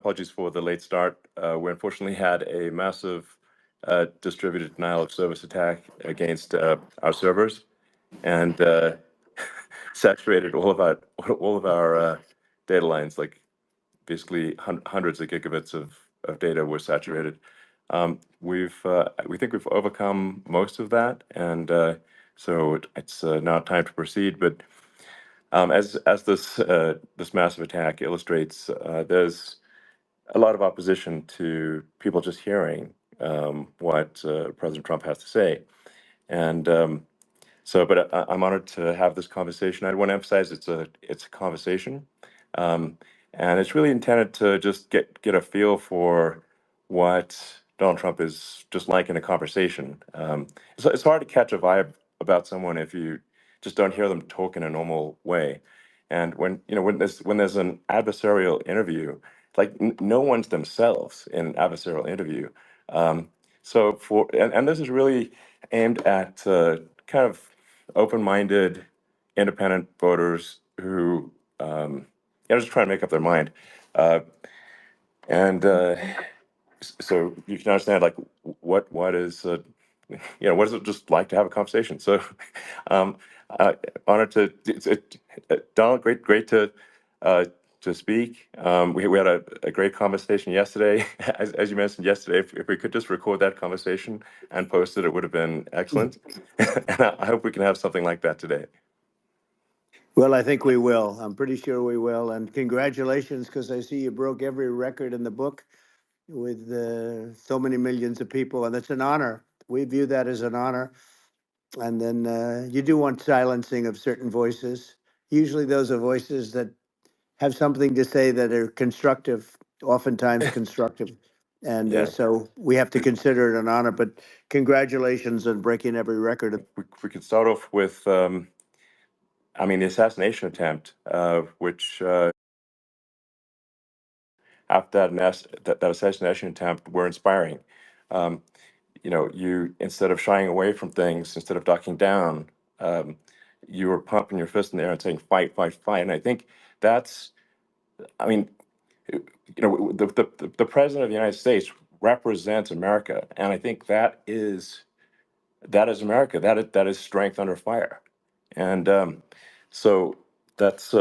apologies for the late start. We unfortunately had a massive distributed denial of service attack against our servers, and saturated all of our data lines. Like basically hundreds of gigabits of data were saturated. We think we've overcome most of that, and so it's now time to proceed. But as this massive attack illustrates, there's a lot of opposition to people just hearing what President Trump has to say, and but I'm honored to have this conversation. I want to emphasize it's a conversation, um, and it's really intended to just get a feel for what Donald Trump is just like in a conversation. It's hard to catch a vibe about someone if you just don't hear them talk in a normal way. And when there's an adversarial interview, like no one's themselves in an adversarial interview. Um, and this is really aimed at kind of open-minded, independent voters who are just trying to make up their mind. Uh, and so you can understand, like, what is what is it just like to have a conversation? So, um, honored to Donald. Great uh, to speak. We had a great conversation yesterday. As you mentioned yesterday, if we could just record that conversation and post it, it would have been excellent. And I hope we can have something like that today. Well, I think we will. I'm pretty sure we will. And congratulations, because I see you broke every record in the book with so many millions of people, and it's an honor. We view that as an honor. And then you do want silencing of certain voices. Usually, those are voices that have something to say that are constructive, oftentimes constructive. And Yeah, so we have to consider it an honor. But congratulations on breaking every record. we could start off with, the assassination attempt, which after that assassination attempt were inspiring. Um, you, instead of shying away from things, instead of ducking down, um, you were pumping your fist in the air and saying, "Fight, fight, fight!" And I think that's, I mean, the president of the United States represents America, and I think that is America. That is strength under fire, and so that's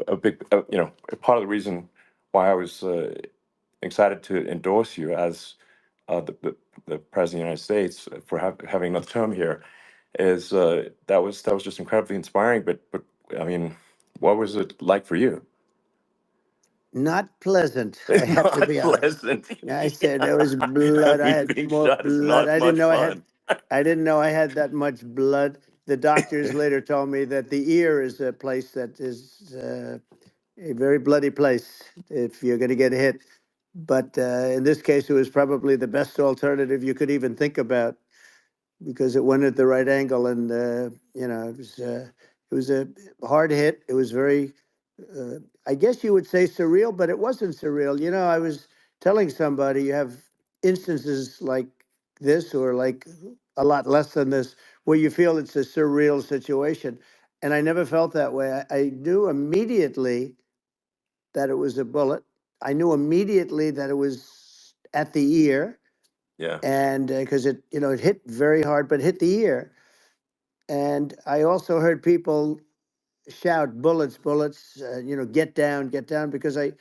a big a part of the reason why I was excited to endorse you as the president of the United States for having another term here is that was just incredibly inspiring. But I mean, what was it like for you? Not pleasant, I have to Not be honest. pleasant. I said there Yeah. was blood. I had Being more shot is blood. not much fun. I didn't know I had that much blood. The doctors later told me that the ear is a place that is a very bloody place if you're going to get hit. But in this case, it was probably the best alternative you could even think about because it went at the right angle, and it was a hard hit. It was very, uh, I guess you would say surreal, but it wasn't surreal. I was telling somebody you have instances like this, or like a lot less than this, where you feel it's a surreal situation, and I never felt that way. I knew immediately that it was a bullet. I knew immediately that it was at the ear, Yeah. and because it hit very hard, but hit the ear. And I also heard people shout, "Bullets, bullets!" Get down, because I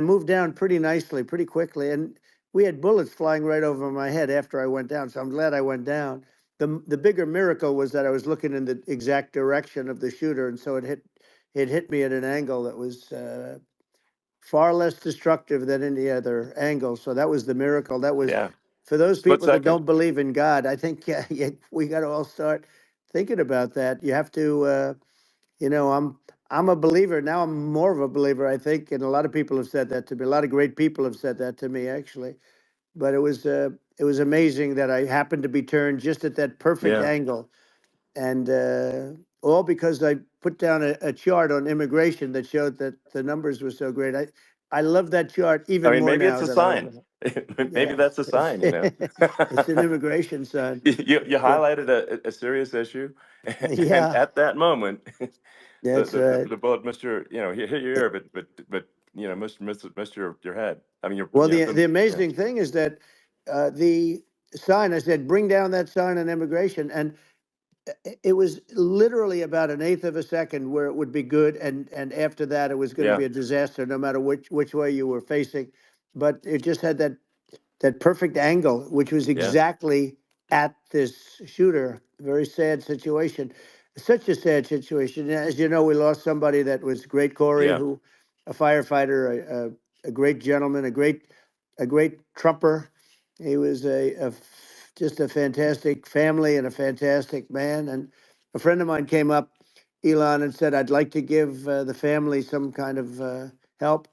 moved down pretty nicely, pretty quickly, and we had bullets flying right over my head after I went down. So I'm glad I went down. The bigger miracle was that I was looking in the exact direction of the shooter, and so it hit me at an angle that was far less destructive than any other angle. So that was the miracle. That was Yeah. for those Split people that second. don't believe in God. I think yeah, we got to all start thinking about that. You have to, I'm a believer now. I'm more of a believer, I think, and a lot of people have said that to me. A lot of great people have said that to me, actually. But it was amazing that I happened to be turned just at that perfect Yeah. angle, and all because I put down a chart on immigration that showed that the numbers were so great. I love that chart I even mean, more maybe it's now a that I sign. open it. Maybe Yeah, that's a sign, you know. it's an immigration sign. You But highlighted a serious issue, and yeah, at that moment, that's right. the bullet missed your, hit your ear, but most of your head. I mean, Well, the the yeah, amazing thing is that the sign, I said, bring down that sign on immigration. And it was literally about an eighth of a second where it would be good. And after that, it was going to yeah, be a disaster, no matter which way you were facing. But it just had that perfect angle, which was yeah, exactly at this shooter. Very sad situation. Such a sad situation. As you know, we lost somebody that was great, Corey, yeah, who, a firefighter, a great gentleman, a great trumper. He was just a fantastic family and a fantastic man. And a friend of mine came up, Elon, and said, "I'd like to give the family some kind of help."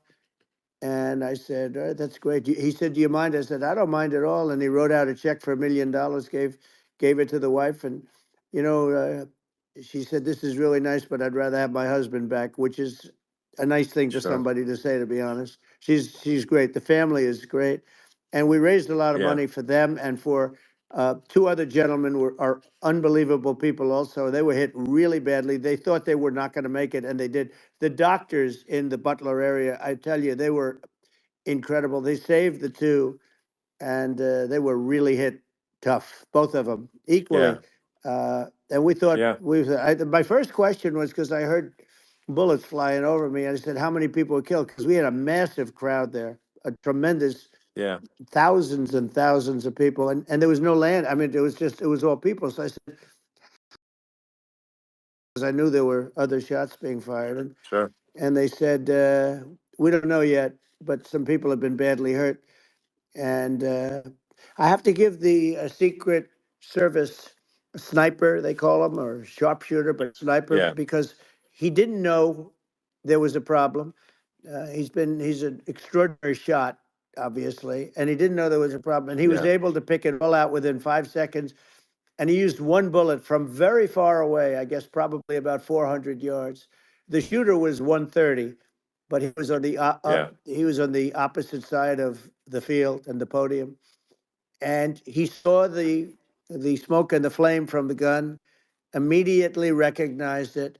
And I said, "All right, that's great." He said, "Do you mind?" I said, "I don't mind at all." And he wrote out a check for $1 million, gave it to the wife. And, you know, she said, "This is really nice, but I'd rather have my husband back," which is a nice thing for sure, somebody to say, to be honest. She's great. The family is great. And we raised a lot of yeah, money for them and for two other gentlemen are unbelievable people also. They were hit really badly. They thought they were not going to make it, and they did. The doctors in the Butler area, I tell you, they were incredible. They saved the two, and they were really hit tough, both of them yeah, equally. And we thought yeah, my first question was because I heard bullets flying over me. And I said, "How many people were killed?" Because we had a massive crowd there, a tremendous yeah, thousands and thousands of people, and there was no land. I mean, it was all people. So I said, because I knew there were other shots being fired, sure, and they said, "We don't know yet, but some people have been badly hurt." And I have to give the Secret Service sniper, they call him, or sharpshooter, but sniper, yeah, because he didn't know there was a problem. He's an extraordinary shot, obviously, and he didn't know there was a problem. And he was yeah, able to pick it all out within 5 seconds. And he used one bullet from very far away, I guess probably about 400 yards. The shooter was 130, but yeah, he was on the opposite side of the field and the podium, and he saw the smoke and the flame from the gun, immediately recognized it,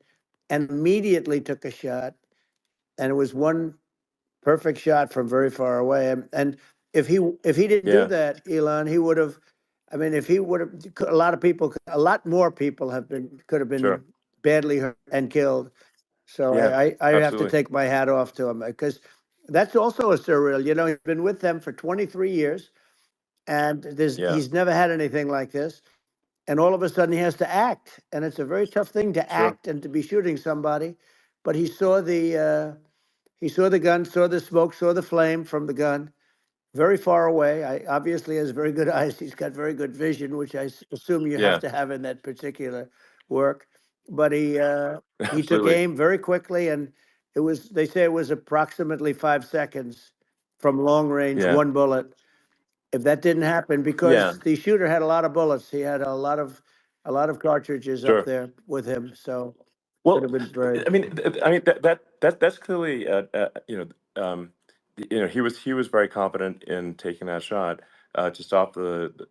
and immediately took a shot. And it was one perfect shot from very far away. And if he didn't do yeah, that, Elon, he would have. I mean, if he would have, a lot of people, a lot more people could have been sure, badly hurt and killed. So yeah, I have to absolutely, take my hat off to him because that's also a surreal. You know, he's been with them for 23 years, and yeah, he's never had anything like this. And all of a sudden, he has to act, and it's a very tough thing to sure, act and to be shooting somebody. But he saw the gun, saw the smoke, saw the flame from the gun very far away. I obviously has very good eyes. He's got very good vision, which assume you have yeah, to have in that particular work. But he took absolutely, aim very quickly, and it was they say it was approximately 5 seconds from long range, yeah, one bullet. If that didn't happen, yeah, because the shooter had a lot of bullets, he had a lot of cartridges up sure. there with him, so could Well, have been very. I mean that's clearly he was very confident in taking that shot to stop the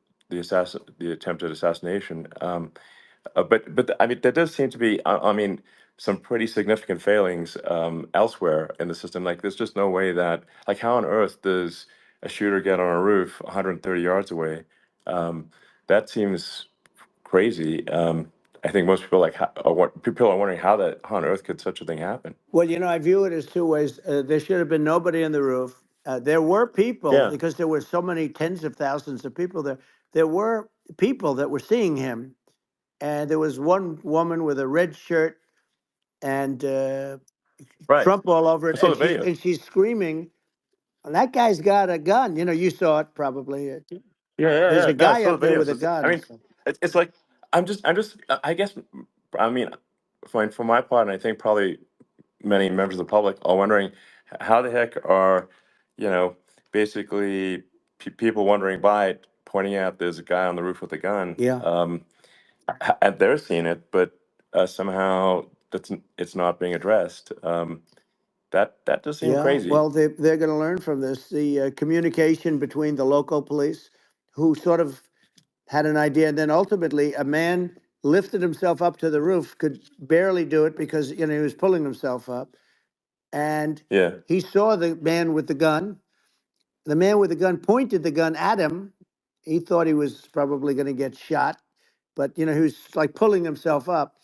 attempted assassination. But I mean there does seem to be I mean some pretty significant failings elsewhere in the system. Like there's just no way that like how on earth does a shooter get on a roof 130 yards away? Um, that seems crazy. I think most people people are wondering how on earth could such a thing happen? Well, I view it as two ways. There should have been nobody on the roof. There were people, Yeah, because there were so many tens of thousands of people there. There were people that were seeing him, and there was one woman with a red shirt and right. Trump all over I it, saw and the videos. she's screaming, "That guy's got a gun!" You saw it probably. There's a No, I guy saw up the there videos. with a I gun. mean, So, it's like I'm just. I guess. I mean, for my part, and I think probably many members of the public are wondering how the heck are, you know, basically people wondering by it, pointing out there's a guy on the roof with a gun, yeah, and they're seeing it, but somehow it's not being addressed. That does seem yeah. crazy. Well, they're going to learn from this. The communication between the local police, who sort of had an idea, and then ultimately a man lifted himself up to the roof, could barely do it because he was pulling himself up, and Yeah. he saw the man with the gun. The man with the gun pointed the gun at him. He thought he was probably going to get shot, but he was like pulling himself up.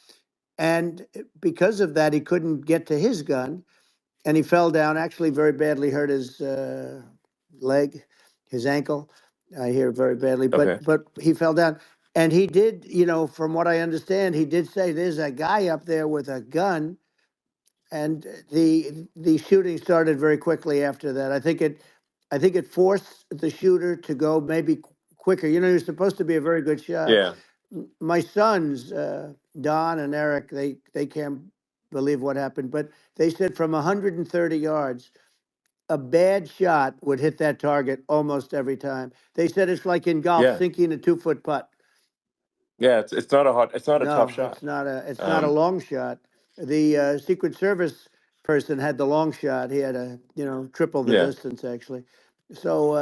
And because of that, he couldn't get to his gun, and he fell down. Actually, very badly hurt his leg, his ankle. I hear very badly, Okay. but he fell down, and he did. From what I understand, he did say there's a guy up there with a gun, and the shooting started very quickly after that. I think it forced the shooter to go maybe quicker. You're supposed to be a very good shot. Yeah. My sons, Don and Eric, they can't believe what happened, but they said from 130 yards, a bad shot would hit that target almost every time. They said it's like in golf, Yeah. sinking a 2-foot putt. Yeah. It's not a tough No, shot. it's not a long shot. The Secret Service person had the long shot. He had triple the Yeah. distance actually. So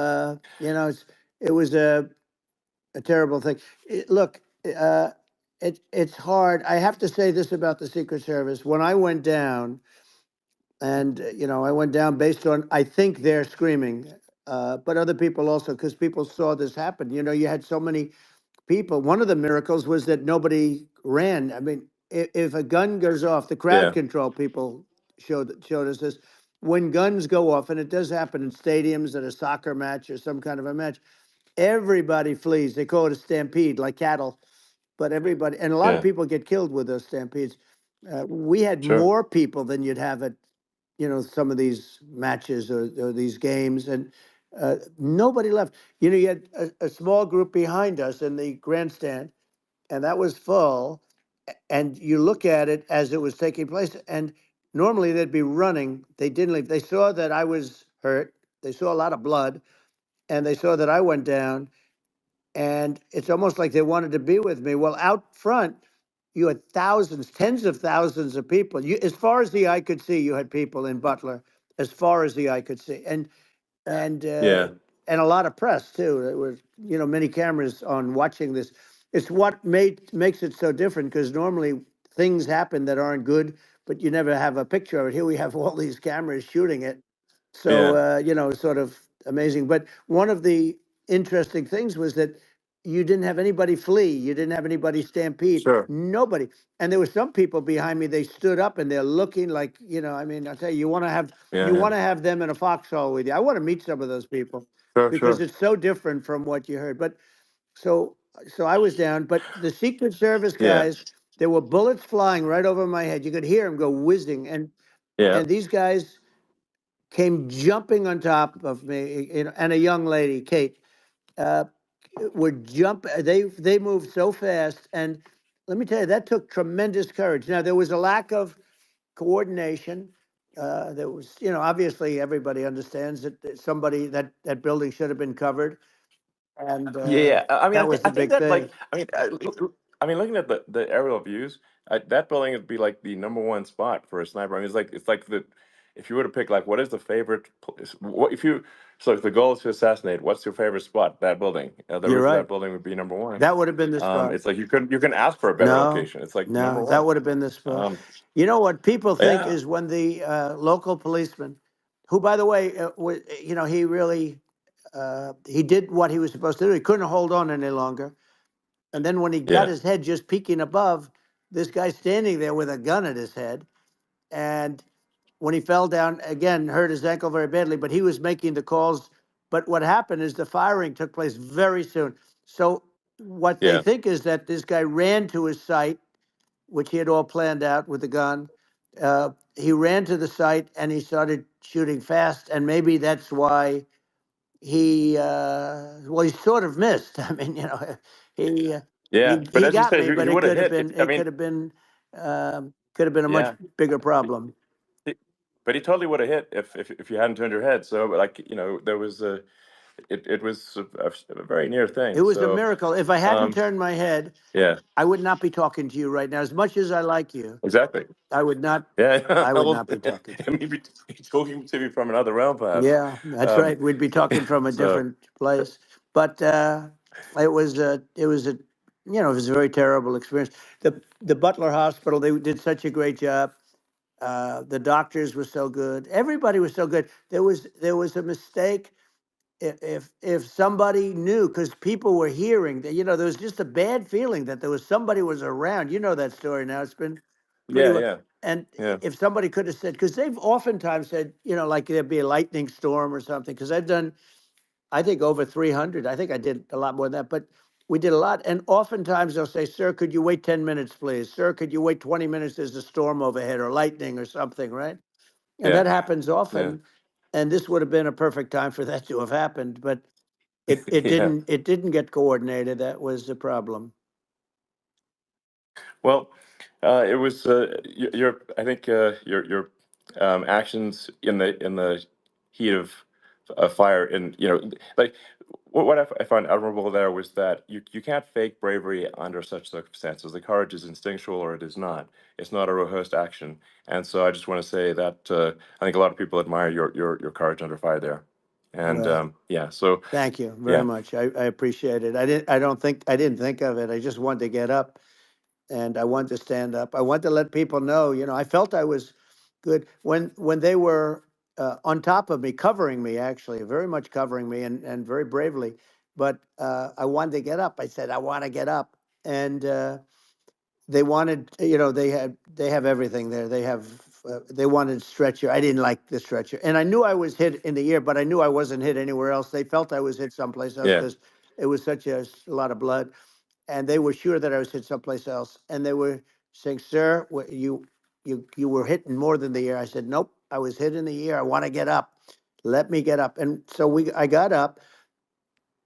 it was a terrible thing. Look, it's hard. I have to say this about the Secret Service. When I went down, and I went down based on I think they're screaming, but other people also, because people saw this happen. You had so many people. One of the miracles was that nobody ran. I mean, if a gun goes off, the crowd Yeah. control people showed us this. When guns go off, and it does happen in stadiums at a soccer match or some kind of a match, everybody flees. They call it a stampede, like cattle. But everybody, and a lot of Yeah. people get killed with those stampedes. We had Sure. more people than you'd have at some of these matches or these games, and nobody left. You had a small group behind us in the grandstand, and that was full. And you look at it as it was taking place, and normally they'd be running. They didn't leave. They saw that I was hurt. They saw a lot of blood, and they saw that I went down, and it's almost like they wanted to be with me. Well, out front, you had thousands, tens of thousands of people. As far as the eye could see, you had people in Butler, as far as the eye could see, and uh, Yeah. and a lot of press too. There were many cameras on watching this. It's what makes it so different, because normally things happen that aren't good, but you never have a picture of it. Here we have all these cameras shooting it, so Yeah. sort of amazing. But one of the interesting things was that you didn't have anybody flee, you didn't have anybody stampede, Sure. nobody. And there were some people behind me. They stood up and they're looking like, I mean, I'll tell you, Yeah. you Yeah. want to have them in a foxhole with you. I want to meet some of those people, Sure. because Sure. it's so different from what you heard. But so I was down, but the Secret Service Yeah. guys, there were bullets flying right over my head. You could hear them go whizzing, Yeah. and these guys came jumping on top of me, and a young lady, Kate, uh, would jump. They moved so fast, and let me tell you, that took tremendous courage. Now there was a lack of coordination. There was, obviously everybody understands that somebody that building should have been covered, and Yeah, yeah. I mean, that was I the think big that thing. like, I mean, looking at the aerial views, that building would be like the number one spot for a sniper. I mean, it's like the if you were to pick like what is the favorite what if you so if the goal is to assassinate, what's your favorite spot? That building, the You're roof of that right. building would be number one. That would have been the spot. It's like you can ask for a better No, location. It's like number no, that one. would have been the spot. Um, You know what people think yeah, is when the local policeman, who, by the way, he really he did what he was supposed to do. He couldn't hold on any longer. And then when he got yeah, his head just peeking above, this guy standing there with a gun at his head. And when he fell down, again, hurt his ankle very badly, but he was making the calls. But what happened is the firing took place very soon. So what they yeah, think is that this guy ran to his site, which he had all planned out with the gun. He ran to the site and he started shooting fast, and maybe that's why he sort of missed. I mean, he uh, yeah. But he as you got said, me, but he it would have could have hit. been I mean, a much yeah. bigger problem. But he totally would have hit if you hadn't turned your head. So like there was a it was a very near It thing. was a So miracle. If I hadn't um turned my head, yeah, I would not be talking to you right now. As much as I like you, exactly. I would not. Yeah, I would well, not be talking to you. maybe talking to me from another realm, perhaps. Yeah, that's Um, right. We'd be talking from a so different place. But it was a very terrible experience. The Butler Hospital, they did such a great job. The doctors were so good. Everybody was so good. There was a mistake if somebody knew, because people were hearing that, there was just a bad feeling that there was somebody was around. You know that story now. It's been pretty Yeah, well. yeah, And yeah, if somebody could have said, because they've oftentimes said, like there'd be a lightning storm or something, because I've done, I think, over 300. I think I did a lot more than that, but we did a lot. And oftentimes they'll say, "Sir, could you wait 10 minutes, please? Sir, could you wait 20 minutes? There's a storm overhead or lightning or something," right? And yeah, that happens yeah, often. And this would have been a perfect time for that to have happened, but it yeah. didn't get coordinated. That was the problem. Well, it was your. I think your actions in the heat of fire, and like what I found admirable there was that you can't fake bravery under such circumstances. The courage is instinctual, or it is not. It's not a rehearsed action. And so I just want to say that I think a lot of people admire your courage under fire there. And Well, yeah, so thank you very yeah, much. I appreciate it. I didn't think of it. I just wanted to get up and I wanted to stand up. I wanted to let people know, I felt I was good when they were on top of me, covering me, actually, very much covering me, and very bravely. But I wanted to get up. I said, I want to get up. And they wanted, they have everything there. They wanted stretcher. I didn't like the stretcher, and I knew I was hit in the ear, but I knew I wasn't hit anywhere else. They felt I was hit someplace else yeah, because it was such a lot of blood, and they were sure that I was hit someplace else. And they were saying, "Sir, you were hit in more than the ear." I said, "Nope, I was hit in the ear. I want to get up. Let me get up." And so I got up,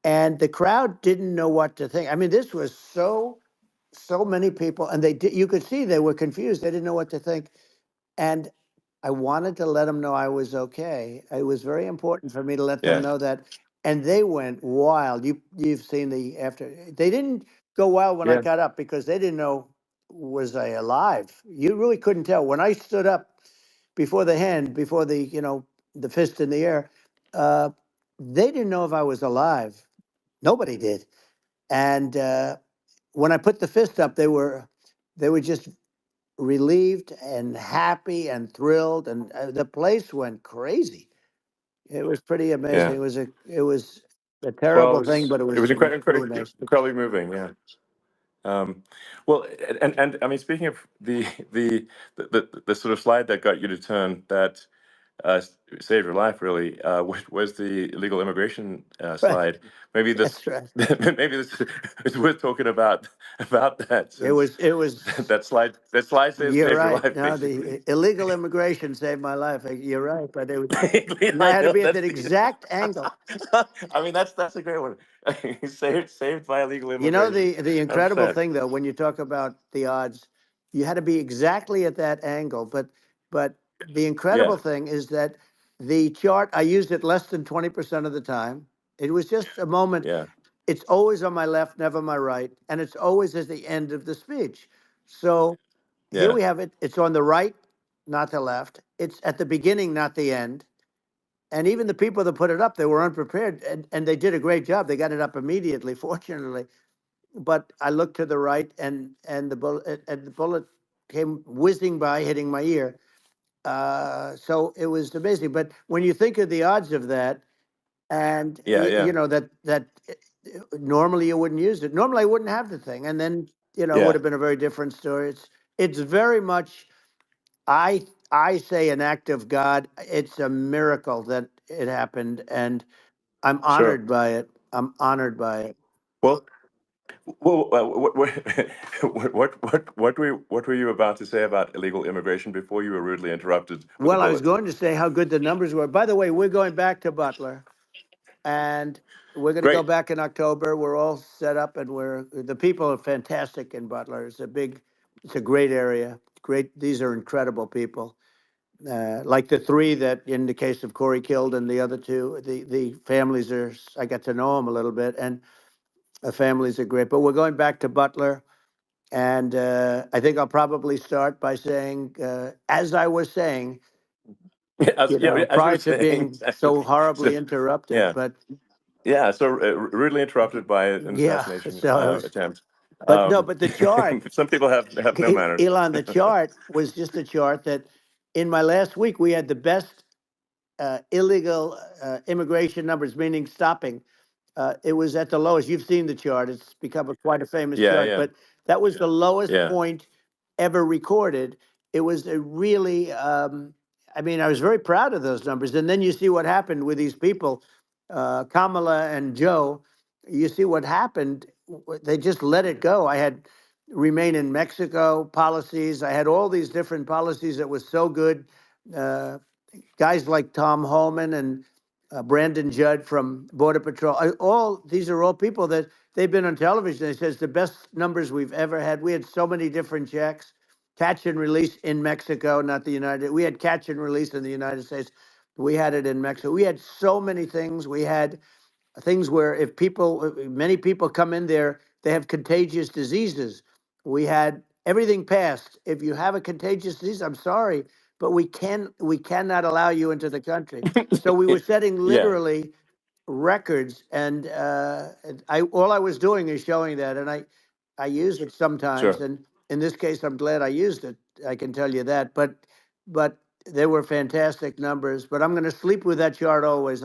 and the crowd didn't know what to think. I mean, this was so many people, and you could see they were confused. They didn't know what to think. And I wanted to let them know I was okay. It was very important for me to let them yeah, know that. And they went wild. You've seen the after. They didn't go wild when I yeah, got up because they didn't know, was I alive. You really couldn't tell when I stood up before the hand, before the fist in the air. Uh, they didn't know if I was alive. Nobody did. And when I put the fist up, they were just relieved and happy and thrilled, and the place went crazy. It was pretty amazing. yeah. It was a Well, terrible thing, but it it was was really nice. incredibly moving. Yeah. Um, well, and I mean, speaking of the sort of slide that got you to turn that saved your life, really, was the illegal immigration Right. slide. Maybe this, That's right. maybe this is worth talking about that, It since was it was that slide You're saved your right. life, No, basically. the illegal immigration saved my life. You're right, but I I had to know be at that's that the. exact angle. I mean, that's a great one. Saved by illegal You know, immigration. the incredible 100%. thing, though, when you talk about the odds, you had to be exactly at that angle. But the Yeah, incredible thing is that the chart, I used it less than 20% of the time. It was just a moment. yeah, It's always on my left, never my right, and it's always at the end of the speech. So here yeah, we have it. It's on the right, not the left. It's at the beginning, not the end. And even the people that put it up, they were unprepared, and they did a great job. They got it up immediately, fortunately. But I looked to the right, and the bullet came whizzing by, hitting my ear. So it was amazing. But when you think of the odds of that, and yeah, yeah, that normally you wouldn't use it. Normally I wouldn't have the thing, and then it would yeah. have been a very different story. It's very much, I say, an act of God. It's a miracle that it happened, and I'm Sure. honored by it. I'm honored by it. Well, what were you about to say about illegal immigration before you were rudely interrupted with a Well, I was bullet? going to say how good the numbers were. By the way, we're going back to Butler, and we're going to go Great. back in October. We're all set up, and the people are fantastic in Butler. It's a great area. Great, these are incredible people. Like the three that, in the case of Corey, killed, and the other two, the families are. I got to know them a little bit, and the families are great. But we're going back to Butler, and I think I'll probably start by saying, as I was saying, As you prior were to saying, being so so, horribly interrupted. yeah, But yeah. So rudely interrupted by an yeah, assassination so I was. attempt. But no, but the chart, Some people have no manners. Elon, the chart was just a chart that in my last week, we had the best illegal immigration numbers, meaning stopping. It was at the lowest. You've seen the chart. It's become quite a famous Yeah, chart, yeah, but that was the lowest yeah. point ever recorded. It was a really, I mean, I was very proud of those numbers. And then you see what happened with these people, Kamala and Joe. You see what happened. They just let it go. I had remain in Mexico policies. I had all these different policies that was so good. Uh, Guys like Tom Homan and Brandon Judd from Border Patrol. All these are all people that they've been on television. They says the best numbers we've ever had. We had so many different checks, catch and release in Mexico, not the United. We had catch and release in the United States. We had it in Mexico. We had so many things. We had things where if people, many people come in there, they have contagious diseases. We had everything passed. If you have a contagious disease, I'm sorry, but we cannot allow you into the country. So we were setting Yeah, literally records, and I all I was doing is showing that, and I use it sometimes, sure. and in this case, I'm glad I used it. I can tell you that, but they were fantastic numbers. But I'm going to sleep with that chart always.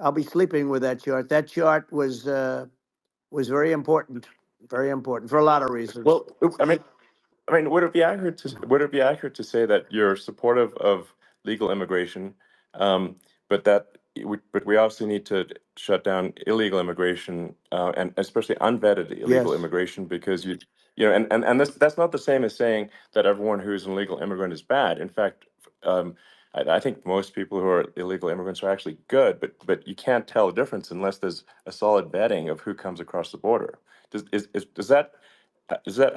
I'll be sleeping with that chart. That chart was very important for a lot of reasons. Well, I mean, would it be accurate to say that you're supportive of legal immigration, um, but but we also need to shut down illegal immigration, and especially unvetted illegal Yes, immigration, because and that's not the same as saying that everyone who's an illegal immigrant is bad. In fact, I think most people who are illegal immigrants are actually good, but you can't tell the difference unless there's a solid vetting of who comes across the border. Does that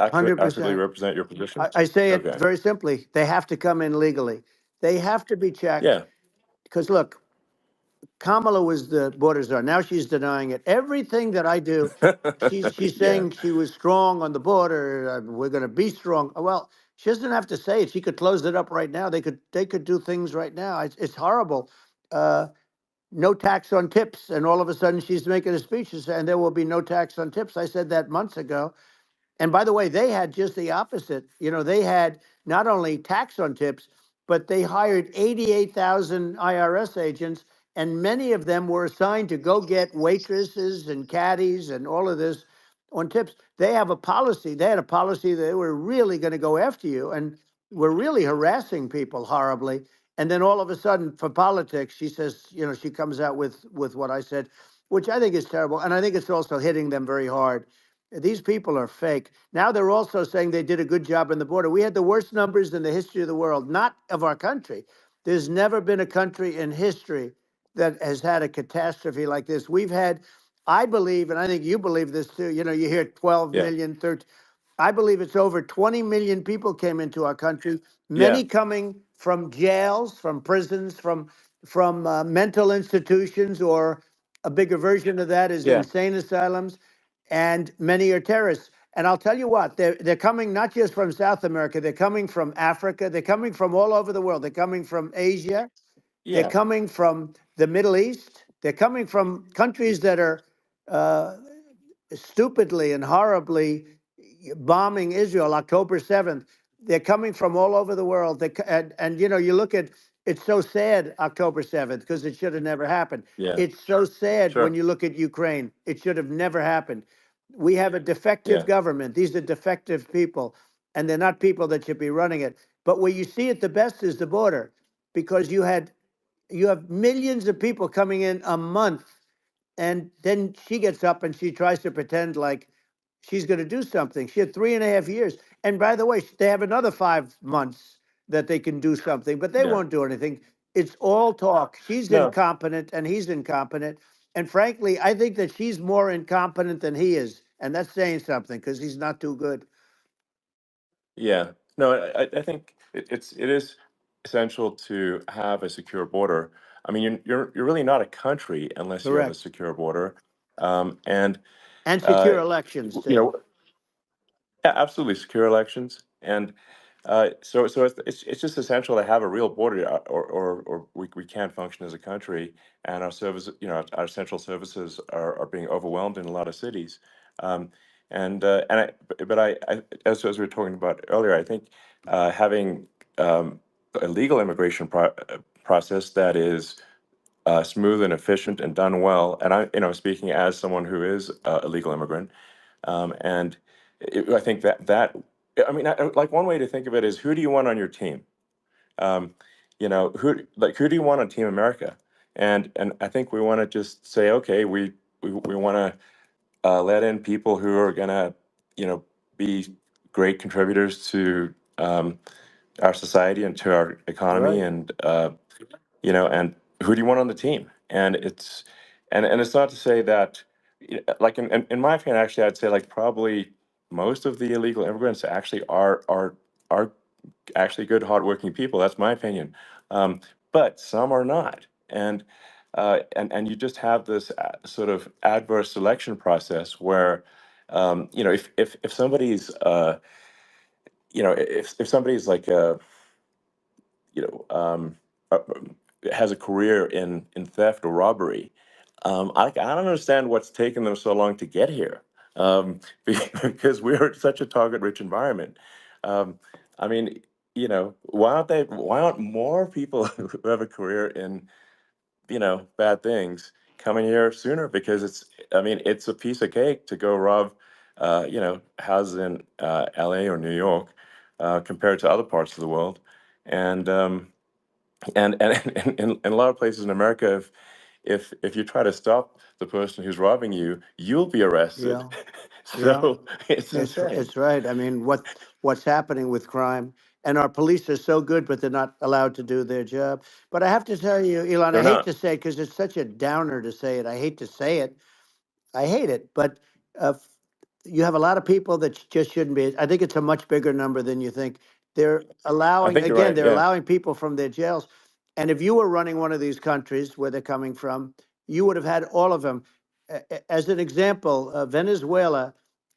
accurately 100%. represent your position? I say it Okay. very simply. They have to come in legally. They have to be checked Yeah. because look, Kamala was the border czar. Now she's denying it. Everything that I do, she's Yeah. saying she was strong on the border. We're going to be strong. Well, she doesn't have to say it. She could close it up right now. They could do things right now. It's horrible. Uh, no tax on tips, and all of a sudden she's making a speech and there will be no tax on tips. I said that months ago. And by the way, they had just the opposite. You know, they had not only tax on tips, but they hired 88,000 IRS agents, and many of them were assigned to go get waitresses and caddies and all of this on tips. They have a policy. They had a policy that they were really going to go after you and were really harassing people horribly. And then all of a sudden, for politics, she says, you know, she comes out with what I said, which I think is terrible, and I think it's also hitting them very hard. These people are fake. Now they're also saying they did a good job on the border. We had the worst numbers in the history of the world, not of our country. There's never been a country in history that has had a catastrophe like this. We've had, I believe, and I think you believe this too. You know, you hear 12 Yeah. million, 13. I believe it's over 20 million people came into our country, Yeah. many coming from jails, from prisons, from mental institutions, or a bigger version of that is Yeah. insane asylums, and many are terrorists. And I'll tell you what, they're coming not just from South America, they're coming from Africa, they're coming from all over the world. They're coming from Asia, they're Yeah. coming from the Middle East, they're coming from countries that are uh, stupidly and horribly bombing Israel October 7th. They're coming from all over the world. And you know, you look at it's so sad October 7th because it should have never happened. Yeah. It's so sad when Sure. you look at Ukraine. It should have never happened. We have a defective Yeah. government. These are defective people, and they're not people that should be running it. But where you see it the best is the border, because you have millions of people coming in a month, and then she gets up and she tries to pretend like she's going to do something. She had 3.5 years. And by the way, they have another 5 months that they can do something, but they Yeah. won't do anything. It's all talk. She's No. incompetent and he's incompetent. And frankly, I think that she's more incompetent than he is. And that's saying something because he's not too good. Yeah. No, I think it is essential to have a secure border. I mean, you're really not a country unless you have a Correct. secure border. And And uh, secure elections, you too. know, yeah, absolutely secure elections, and so it's just essential to have a real border, or we can't function as a country, and our service, our central services are being overwhelmed in a lot of cities, um, and I, but I as we were talking about earlier, I think having a legal immigration process that is smooth and efficient and done well. And I, speaking as someone who is a legal immigrant, and I think that I mean, like one way to think of it is, who do you want on your team? Um, who do you want on Team America? And I think we want to just say, okay, we want to let in people who are gonna, be great contributors to our society and to our economy, Right. and who do you want on the team? And it's not to say that, like in my opinion, actually, I'd say like probably most of the illegal immigrants actually are actually good, hardworking people. That's my opinion. But some are not, and you just have this sort of adverse selection process where, if somebody's, if somebody's like you know, uh, has a career in theft or robbery, I don't understand what's taken them so long to get here, because we're such a target-rich environment. Um, I mean, why aren't more people who have a career in, bad things coming here sooner? Because I mean, it's a piece of cake to go rob, houses in LA or New York, compared to other parts of the world. And in a lot of places in America, if you try to stop the person who's robbing you, you'll be arrested. Yeah. Yeah. So it's insane. It's right. I mean, what's happening with crime, and our police are so good, but they're not allowed to do their job. But I have to tell you, Elon, I They're hate not. to say it because it's such a downer to say it. I hate to say it. I hate it, but you have a lot of people that just shouldn't be. I think it's a much bigger number than you think. They're I allowing, think you're again, right. they're Yeah. allowing people from their jails. And if you were running one of these countries where they're coming from, you would have had all of them. As an example, Venezuela,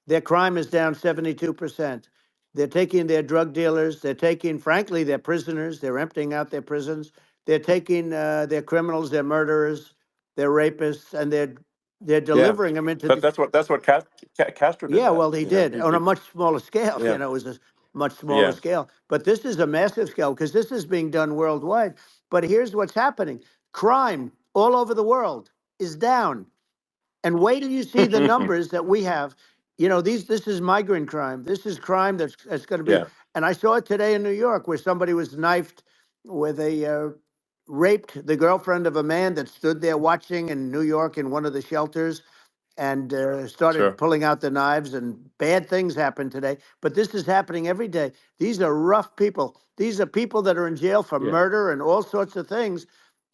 their crime is down 72%. They're taking their drug dealers, they're taking, frankly, their prisoners, they're emptying out their prisons. They're taking their criminals, their murderers, their rapists, and they're Yeah. delivering them into But the. that's what Castro did. Yeah, That well, he did he, on a much smaller scale. yeah, It was a much smaller yeah. scale. But this is a massive scale because this is being done worldwide. But here's what's happening: crime all over the world is down. And wait till you see the numbers that we have. This is migrant crime. This is crime that's going to be. Yeah. And I saw it today in New York where somebody was knifed with raped the girlfriend of a man that stood there watching in New York in one of the shelters and started Sure. pulling out the knives, and bad things happen today. But this is happening every day. These are rough people. These are people that are in jail for Yeah. murder and all sorts of things,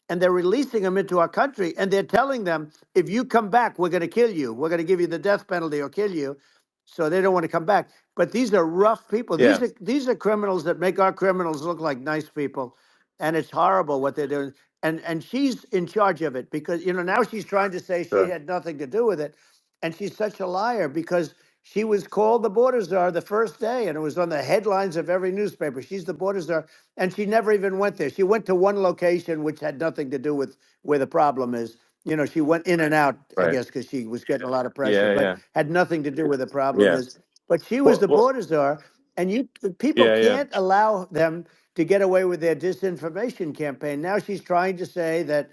and they're releasing them into our country, and they're telling them, if you come back, we're going to kill you. We're going to give you the death penalty or kill you. So they don't want to come back. But these are rough people. Yeah. These are criminals that make our criminals look like nice people, and it's horrible what they're doing. And she's in charge of it because now she's trying to say she Sure. had nothing to do with it, and she's such a liar because she was called the border czar the first day, and it was on the headlines of every newspaper. She's the border czar, and she never even went there. She went to one location which had nothing to do with where the problem is. She went in and out, I Right. guess, because she was getting a lot of pressure, Yeah. but Yeah. had nothing to do where the problem Yeah. is. But she was the Well. border czar, and people Yeah. Yeah. can't allow them to get away with their disinformation campaign. Now she's trying to say that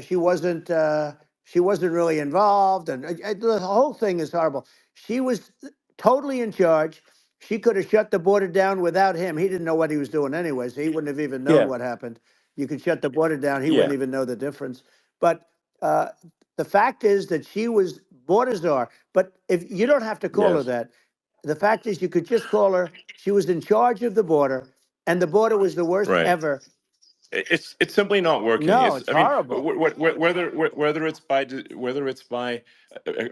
she wasn't really involved, and the whole thing is horrible. She was totally in charge. She could have shut the border down without him. He didn't know what he was doing anyway, so he wouldn't have even known Yeah. what happened. You could shut the border down; he wouldn't Yeah. even know the difference. But uh, the fact is that she was border czar. But if you don't have to call her Yes. that, the fact is you could just call her. She was in charge of the border, and the border was the worst Right. ever. It's simply not working. No, It's it's I mean, horrible.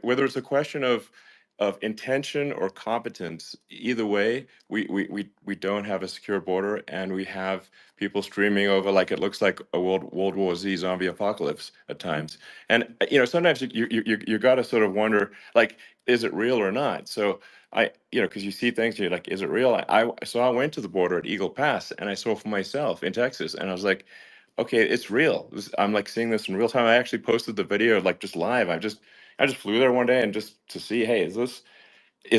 whether it's a question of intention or competence, either way, we don't have a secure border, and we have people streaming over like it looks like a World War Z zombie apocalypse at times. And sometimes you got to sort of wonder, like, is it real or not? So because you see things, you're like, is it real? So I went to the border at Eagle Pass, and I saw for myself in Texas, and I was like, okay, it's real. I'm like seeing this in real time. I actually posted the video like just live. I just flew there one day and just to see, hey, is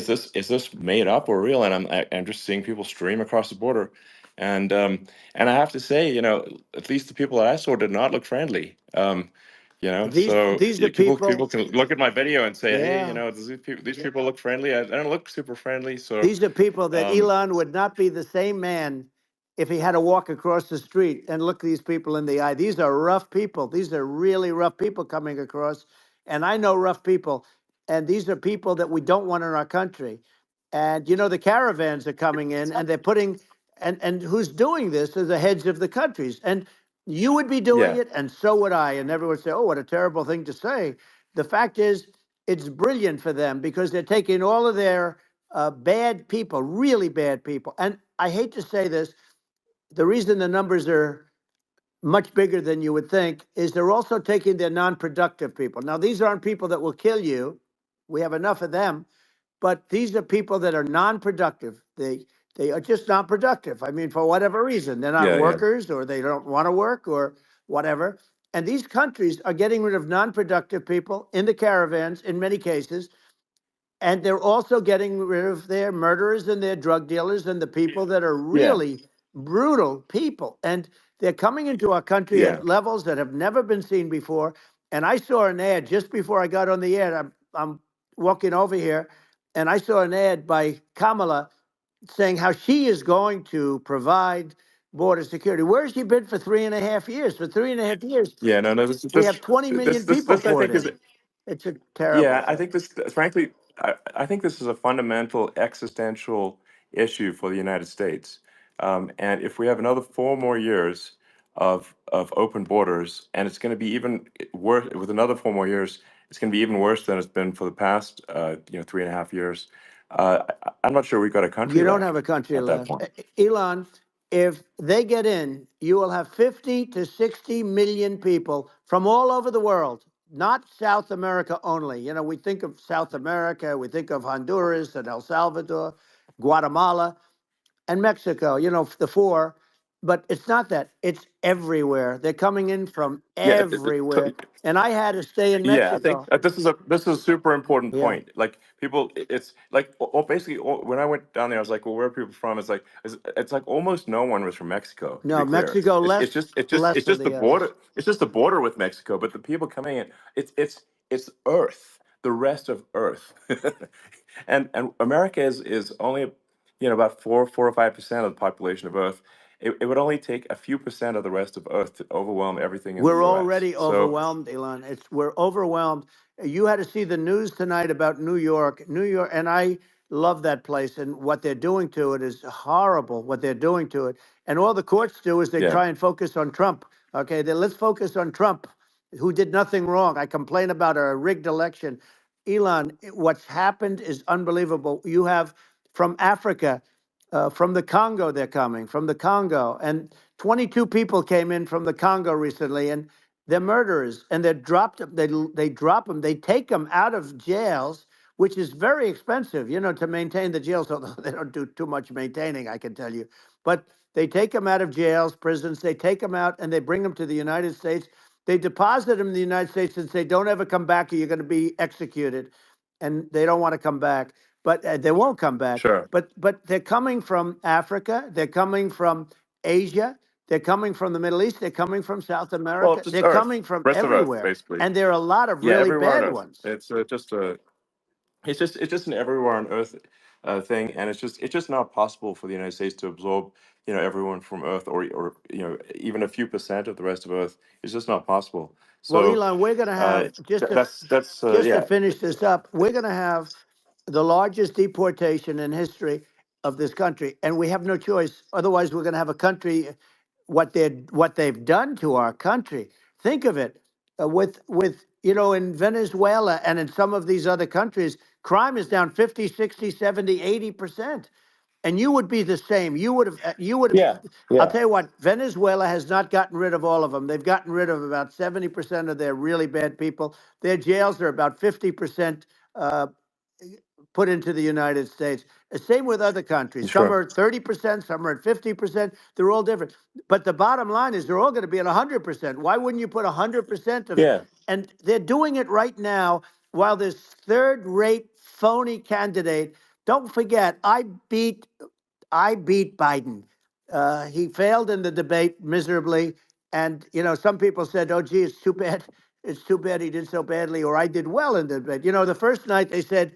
this made up or real? And I'm just seeing people stream across the border, And I have to say, at least the people that I saw did not look friendly. So These are people people. can look at my video and say, hey, Yeah. does these people look friendly? I don't look super friendly. So These are people that um, Elon would not be the same man if he had to walk across the street and look these people in the eye. These are rough people. These are really rough people coming across. And I know rough people. And these are people that we don't want in our country. And the caravans are coming in and they're putting and who's doing this are the heads of the countries. And you would be doing yeah, it, and so would I. And everyone would say, oh, what a terrible thing to say. The fact is, it's brilliant for them because they're taking all of their bad people, really bad people. And I hate to say this, the reason the numbers are much bigger than you would think is they're also taking their non-productive people. Now, these aren't people that will kill you. We have enough of them, but these are people that are non-productive. They are just non-productive. I mean, for whatever reason, they're not yeah. workers or they don't want to work or whatever. And these countries are getting rid of non-productive people in the caravans in many cases, and they're also getting rid of their murderers and their drug dealers and the people that are Yeah, really brutal people. And they're coming into our country yeah, at levels that have never been seen before. And I saw an ad just before I got on the air. I'm walking over here, and I saw an ad by Kamala saying how she is going to provide border security. Where has she been for 3.5 years? For 3.5 years, yeah. No, no. we have 20 million people I poured think is in. It's a terrible Yeah, I thing. think this, frankly, I think this is a fundamental existential issue for the United States. And if we have another 4 more years of open borders, and it's going to be even worse with another 4 more years, it's going to be even worse than it's been for the past, 3.5 years. I'm not sure we've got a country You don't have left a country at that left. point. Elon, if they get in, you will have 50 to 60 million people from all over the world, not South America only. We think of South America, we think of Honduras and El Salvador, Guatemala, and Mexico, the four. But it's not that. It's everywhere. They're coming in from Yeah, everywhere. And I had to stay in yeah, I think Mexico. this is a super important Yeah. point. Like people, it's like basically when I went down there, I was like, well, where are people from? It's like almost no one was from Mexico. To be No, clear, Mexico it's less it's just it's just less it's than just the the others. border. It's just the border with Mexico. But the people coming in, it's Earth, the rest of Earth, and America is only about 4 or 5% of the population of Earth. It would only take a few percent of the rest of Earth to overwhelm everything in the We're U.S. already So overwhelmed, Elon. We're overwhelmed. You had to see the news tonight about New York. New York, and I love that place, and what they're doing to it is horrible, what they're doing to it. And all the courts do is they yeah, try and focus on Trump. Okay, then let's focus on Trump, who did nothing wrong. I complain about a rigged election. Elon, what's happened is unbelievable. You have from Africa, from the Congo, they're coming from the Congo, and 22 people came in from the Congo recently, and they're murderers, and they're dropped. They drop them. They take them out of jails, which is very expensive, to maintain the jails. Although they don't do too much maintaining, I can tell you. But they take them out of jails, prisons. They take them out, and they bring them to the United States. They deposit them in the United States and say, "Don't ever come back, or you're going to be executed." And they don't want to come back, but they won't come back. sure. But they're coming from Africa. They're coming from Asia. They're coming from the Middle East. They're coming from South Well, America. just They're Earth, coming from rest of Earth, everywhere. basically. And there are a lot of Yeah, really everywhere on bad Earth. ones. It's just an everywhere on Earth thing, and it's just not possible for the United States to absorb everyone from Earth, or even a few percent of the rest of Earth. It's just not possible. Well, So Elon, we're going to have that's just to yeah, finish this up. We're going to have the largest deportation in history of this country, and we have no choice. Otherwise, we're going to have a country. What they've done to our country. Think of it, with in Venezuela and in some of these other countries, crime is down 50, 60, 70, 80%. And you would be the same. You would have. yeah, I'll yeah, tell you what, Venezuela has not gotten rid of all of them. They've gotten rid of about 70% of their really bad people. Their jails are about 50% uh, put into the United States. Same with other countries. Some sure, are at 30%, some are at 50%. They're all different. But the bottom line is they're all going to be at 100%. Why wouldn't you put 100% of, yeah, and they're doing it right now while this third-rate phony candidate, don't forget, I beat Biden. He failed in the debate miserably. And, some people said, oh, gee, it's too bad. It's too bad he did so badly, or I did well in the debate. The first night they said,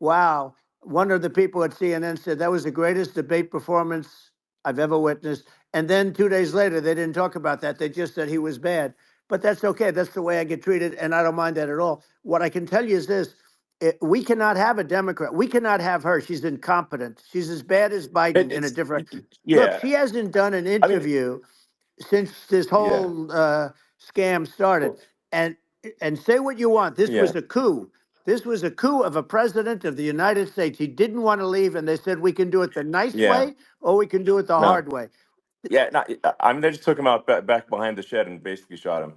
wow. One of the people at CNN said that was the greatest debate performance I've ever witnessed. And then 2 days later, they didn't talk about that. They just said he was bad. But that's okay. That's the way I get treated. And I don't mind that at all. What I can tell you is this: we cannot have a Democrat. We cannot have her. She's incompetent. She's as bad as Biden in a It's different. Look, yeah. she hasn't done an I mean, interview since this yeah. whole scam started. Well, And say what you want. This yeah. was a coup. This was a coup of a president of the United States. He didn't want to leave, and they said we can do it the nice Yeah. way or we can do it the No. hard way. Yeah. Not, I mean, they just took him out back behind the shed and basically shot him.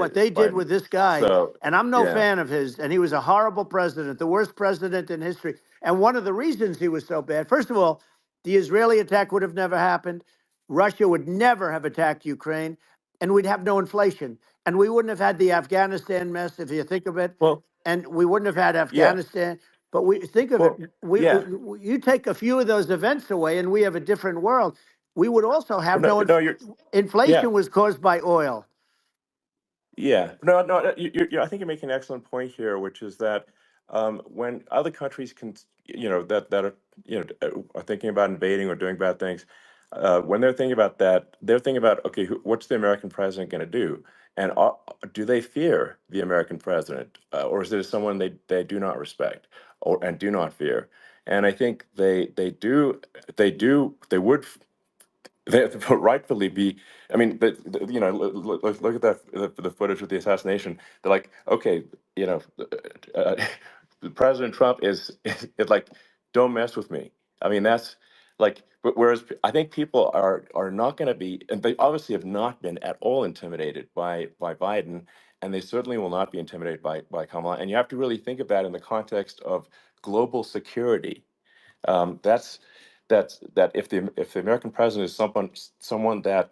What they did Biden. with this guy, So and I'm no yeah. fan of his, and he was a horrible president, the worst president in history. And one of the reasons he was so bad, first of all, the Israeli attack would have never happened. Russia would never have attacked Ukraine, and we'd have no inflation. And we wouldn't have had the Afghanistan mess, if you think of it, Well, and we wouldn't have had yeah. Afghanistan. But we think of it, Well, yeah. you take a few of those events away, and we have a different world. We would also have No, no no, you're yeah. inflation was caused by oil. Yeah, no, no. I think you're making an excellent point here, which is that when other countries can, that are, are thinking about invading or doing bad things, when they're thinking about that, they're thinking about, okay, what's the American president going to do, and do they fear the American president, or is there someone they do not respect or and do not fear? And I think they would they rightfully be. I mean, look at that the footage of the assassination. They're like, okay, uh, President Trump is like, don't mess with me. I mean, that's like, but whereas I think people are not going to be, and they obviously have not been at all intimidated by Biden, and they certainly will not be intimidated by Kamala. And you have to really think of that in the context of global security. That if the American president is someone that,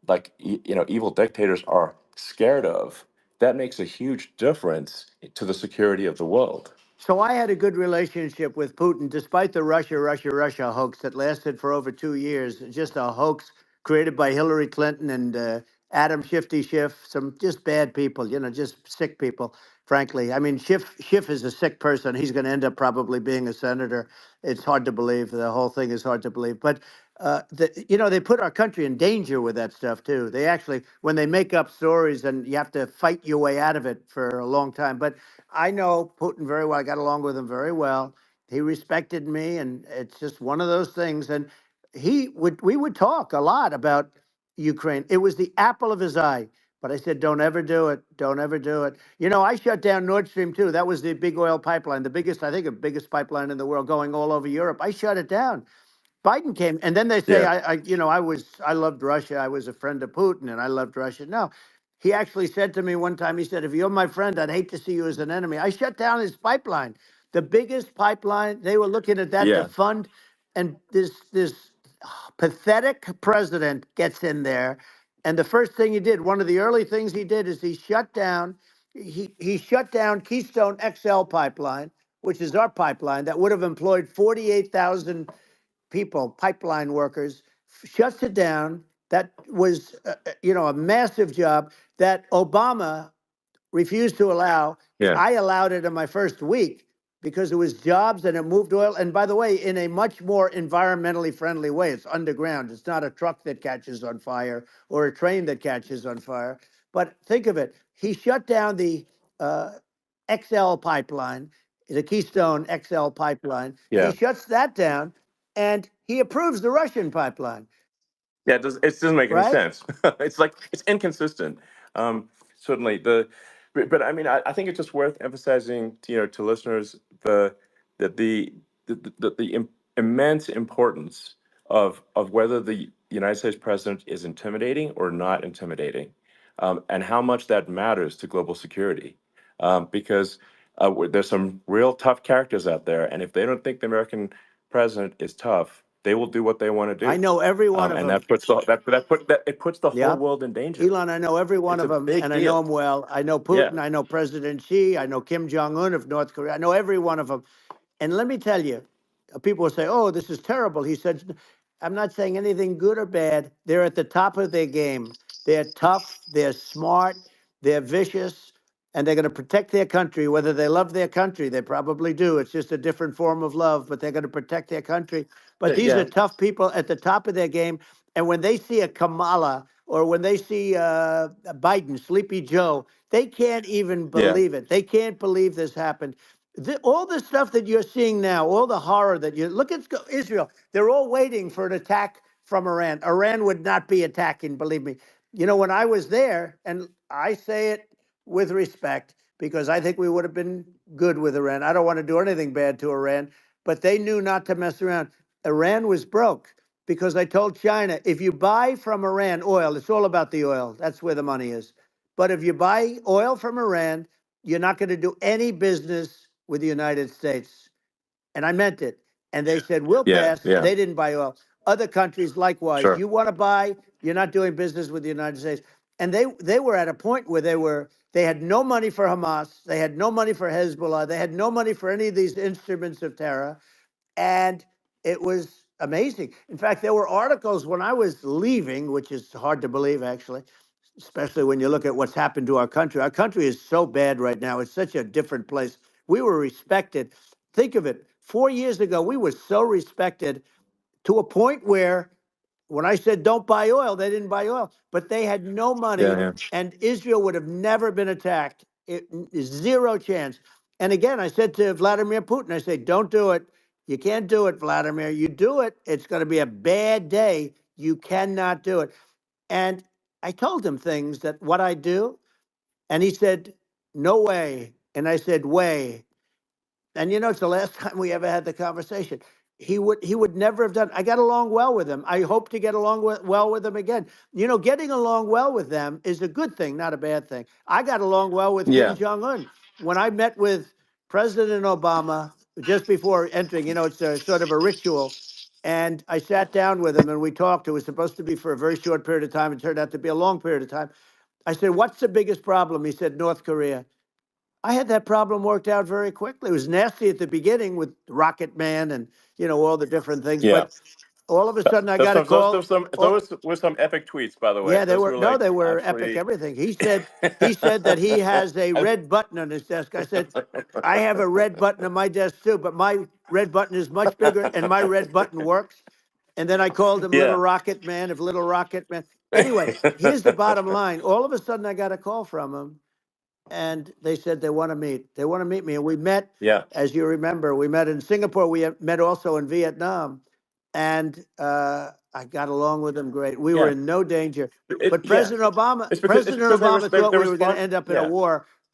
like, evil dictators are scared of, that makes a huge difference to the security of the world. So I had a good relationship with Putin, despite the Russia hoax that lasted for over 2 years. Just a hoax created by Hillary Clinton and Adam Shifty Schiff, some just bad people, just sick people, frankly. I mean, Schiff is a sick person. He's going to end up probably being a senator. It's hard to believe. The whole thing is hard to believe. But, they put our country in danger with that stuff, too. They actually, when they make up stories, and you have to fight your way out of it for a long time. But I know Putin very well. I got along with him very well. He respected me, and it's just one of those things. And we would talk a lot about Ukraine. It was the apple of his eye. But I said, don't ever do it. Don't ever do it. I shut down Nord Stream 2. That was the big oil pipeline, the biggest, I think, the biggest pipeline in the world going all over Europe. I shut it down. Biden came, and then they say Yeah, I loved Russia. I was a friend of Putin, and I loved Russia. No, he actually said to me one time. He said, "If you're my friend, I'd hate to see you as an enemy." I shut down his pipeline, the biggest pipeline. They were looking at that to yeah, fund, and this pathetic president gets in there, and the first thing he did, one of the early things he did, is he shut down. He shut down Keystone XL pipeline, which is our pipeline that would have employed 48,000 people, pipeline workers, shuts it down. That was, a massive job that Obama refused to allow. yeah, I allowed it in my first week because it was jobs and it moved oil. And by the way, in a much more environmentally friendly way. It's underground. It's not a truck that catches on fire or a train that catches on fire. But think of it. He shut down the uh, XL pipeline, the Keystone XL pipeline. He yeah. shuts that down and he approves the Russian pipeline, Yeah, it doesn't make any right? sense. It's like it's inconsistent. Certainly but I mean, I think it's just worth emphasizing, to listeners the immense importance of whether the United States president is intimidating or not intimidating, and how much that matters to global security, because there's some real tough characters out there, and if they don't think the American president is tough, they will do what they want to I do, know every one of and them. it puts the whole Yeah. world in danger. Elon, I know every one It's of a them, big and I know deal. them well. I know Yeah, Putin. I know President Xi. I know Kim Jong Un of North Korea. I know every one of them. And let me tell you, people will say, "Oh, this is terrible." He said, I'm not saying anything good or bad. They're at the top of their game. They're tough, they're smart, they're vicious, and they're going to protect their country, whether they love their country. They probably do. It's just a different form of love, but they're going to protect their country. But these are Yeah, tough people at the top of their game. And when they see a Kamala or when they see Biden, Sleepy Joe, they can't even yeah, believe it. They can't believe this happened. All the stuff that you're seeing now, all the horror that you look at Israel, they're all waiting for an attack from Iran. Iran would not be attacking, believe me. You know, when I was there, and I say it with respect because I think we would have been good with Iran. I don't want to do anything bad to Iran, but they knew not to mess around. Iran was broke because I told China, if you buy from Iran oil, it's all about the oil. That's where the money is. But if you buy oil from Iran, you're not going to do any business with the United States. And I meant it. And they said, we'll yeah, pass. yeah. They didn't buy oil. Other countries, likewise. Sure. You want to buy, you're not doing business with the United States. And they were at a point where they had no money for Hamas. They had no money for Hezbollah. They had no money for any of these instruments of terror. And it was amazing. In fact, there were articles when I was leaving, which is hard to believe, actually, especially when you look at what's happened to our country. Our country is so bad right now. It's such a different place. We were respected. Think of it. 4 years ago, we were so respected to a point where when I said don't buy oil, they didn't buy oil, but they had no Yeah, money, yeah, and Israel would have never been attacked. Zero chance. And again, I said to Vladimir Putin, I said, don't do it. You can't do it, Vladimir. You do it, it's going to be a bad day. You cannot do it. And I told him things that what I do, and he said, no way. And I said, way. And you know, it's the last time we ever had the conversation. He would never have done. I got along well with him. I hope to get along well with him again. You know, getting along well with them is a good thing, not a bad thing. I got along well with Kim yeah, Jong Un when I met with President Obama just before entering. You know, it's a sort of a ritual. And I sat down with him and we talked. It was supposed to be for a very short period of time. It turned out to be a long period of time. I said, "What's the biggest problem?" He said, "North Korea." I had that problem worked out very quickly. It was nasty at the beginning with Rocket Man and all the different things, yeah. but all of a sudden I Those got a some those call. those some Oh, those were some epic tweets, by the way. yeah, they Those were were no, like they were epic. absolutely. Everything he said that he has a I- red button on his desk. I said, I have a red button on my desk too, but my red button is much bigger, and my red button works. And then I called him Little yeah. Rocket Man. If Little Rocket Man. Anyway, here's the bottom line. All of a sudden I got a call from him and they said they want to meet. They want to meet me. And we met, Yeah, as you remember, we met in Singapore. We met also in Vietnam. And I got along with them great. We were yeah. in no danger. But Yeah. It's President because Obama thought they we were going to respond. end up in Yeah,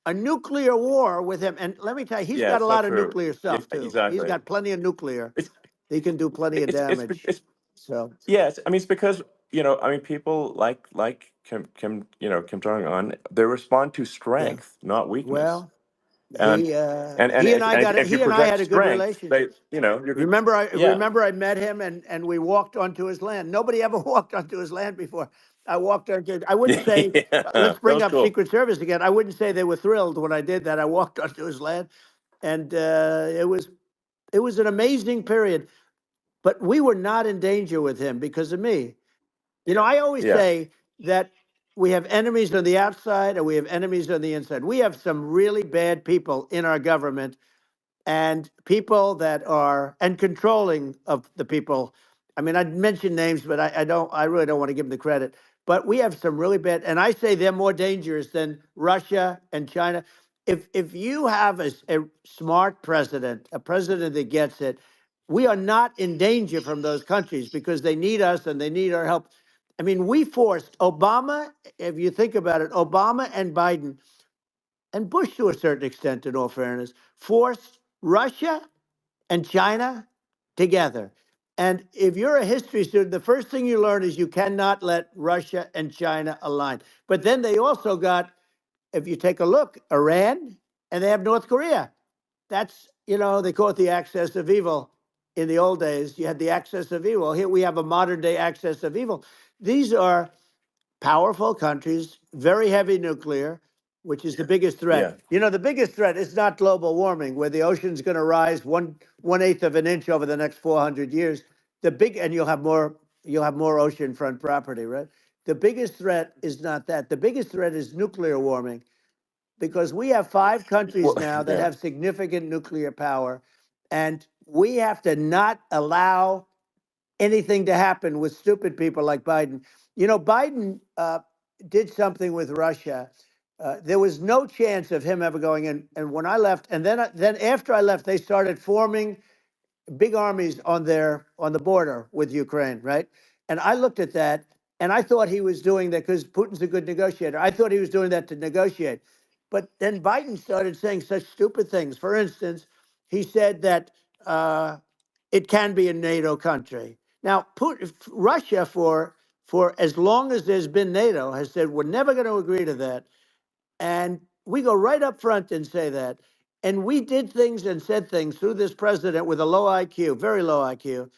a nuclear war with him. And let me tell you, he's yeah. got a It's not lot of true. nuclear Yeah, stuff too. He's exactly. got plenty of nuclear. It's He can do plenty of damage. it's So, yes. I mean, it's because I mean, people like Kim Jong Un. They respond to yeah. strength, not weakness. Well, And if you he and I project had a good strength, relationship. you're good. Remember, I Yeah, remember I met him and we walked onto his land. Nobody ever walked onto his land before. I walked onto. I wouldn't yeah. say. That Let's bring was up cool. Secret Service again. I wouldn't say they were thrilled when I did that. I walked onto his land, and it was an amazing period. But we were not in danger with him because of me. You know, I always Yeah, say that we have enemies on the outside and we have enemies on the inside. We have some really bad people in our government and people that are and controlling of the people. I mean, I'd mention names, but I really don't want to give them the credit. But we have some really bad, and I say they're more dangerous than Russia and China. If you have a smart president, a president that gets it, we are not in danger from those countries because they need us and they need our help. I mean, we forced Obama, if you think about it, Obama and Biden and Bush, to a certain extent, in all fairness, forced Russia and China together. And if you're a history student, the first thing you learn is you cannot let Russia and China align. But then they also got, if you take a look, Iran and they have North Korea. That's, they call it the axis of evil. In the old days, you had the axis of evil. Here we have a modern day axis of evil. These are powerful countries, very heavy nuclear, which is the biggest threat. yeah, The biggest threat is not global warming, where the ocean's going to rise one eighth of an inch over the next 400 years. the big, and you'll have more oceanfront property, right? The biggest threat is not that. The biggest threat is nuclear warming, because we have 5 countries Well, now that yeah, have significant nuclear power, and we have to not allow anything to happen with stupid people like Biden. Biden did something with Russia. There was no chance of him ever going in. And when I left, and then after I left, they started forming big armies on the border with Ukraine, right? And I looked at that, and I thought he was doing that because Putin's a good negotiator. I thought he was doing that to negotiate. But then Biden started saying such stupid things. For instance, he said that it can be a NATO country. Now, Russia, for as long as there's been NATO, has said we're never going to agree to that. And we go right up front and say that. And we did things and said things through this president with a low IQ, very low IQ.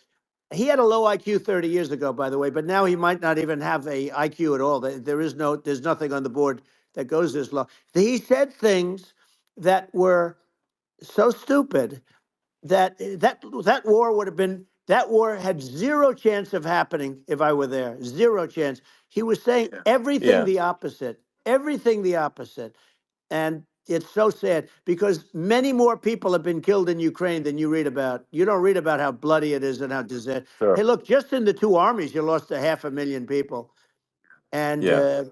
He had a low IQ 30 years ago, by the way, but now he might not even have a IQ at all. There's nothing on the board that goes this low. He said things that were so stupid that war would have been that war had zero chance of happening if I were there. Zero chance. He was saying everything yeah, the opposite. Everything the opposite. And it's so sad because many more people have been killed in Ukraine than you read about. You don't read about how bloody it is and how disaster. Hey, sure, look, just in the two armies, you lost 500,000 people. And yeah.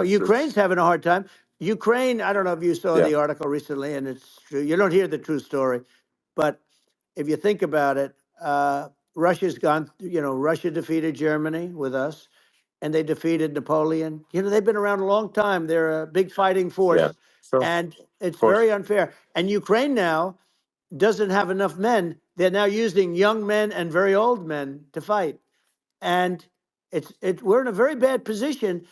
Ukraine's It's having a hard time. Ukraine, I don't know if you saw yeah, the article recently, and it's true. You don't hear the true story, but if you think about it, Russia's gone. Russia defeated Germany with us, and they defeated Napoleon. They've been around a long time. They're a big fighting yeah, force, sure, of and it's very course, unfair. And Ukraine now doesn't have enough men. They're now using young men and very old men to fight, and we're in a very bad position.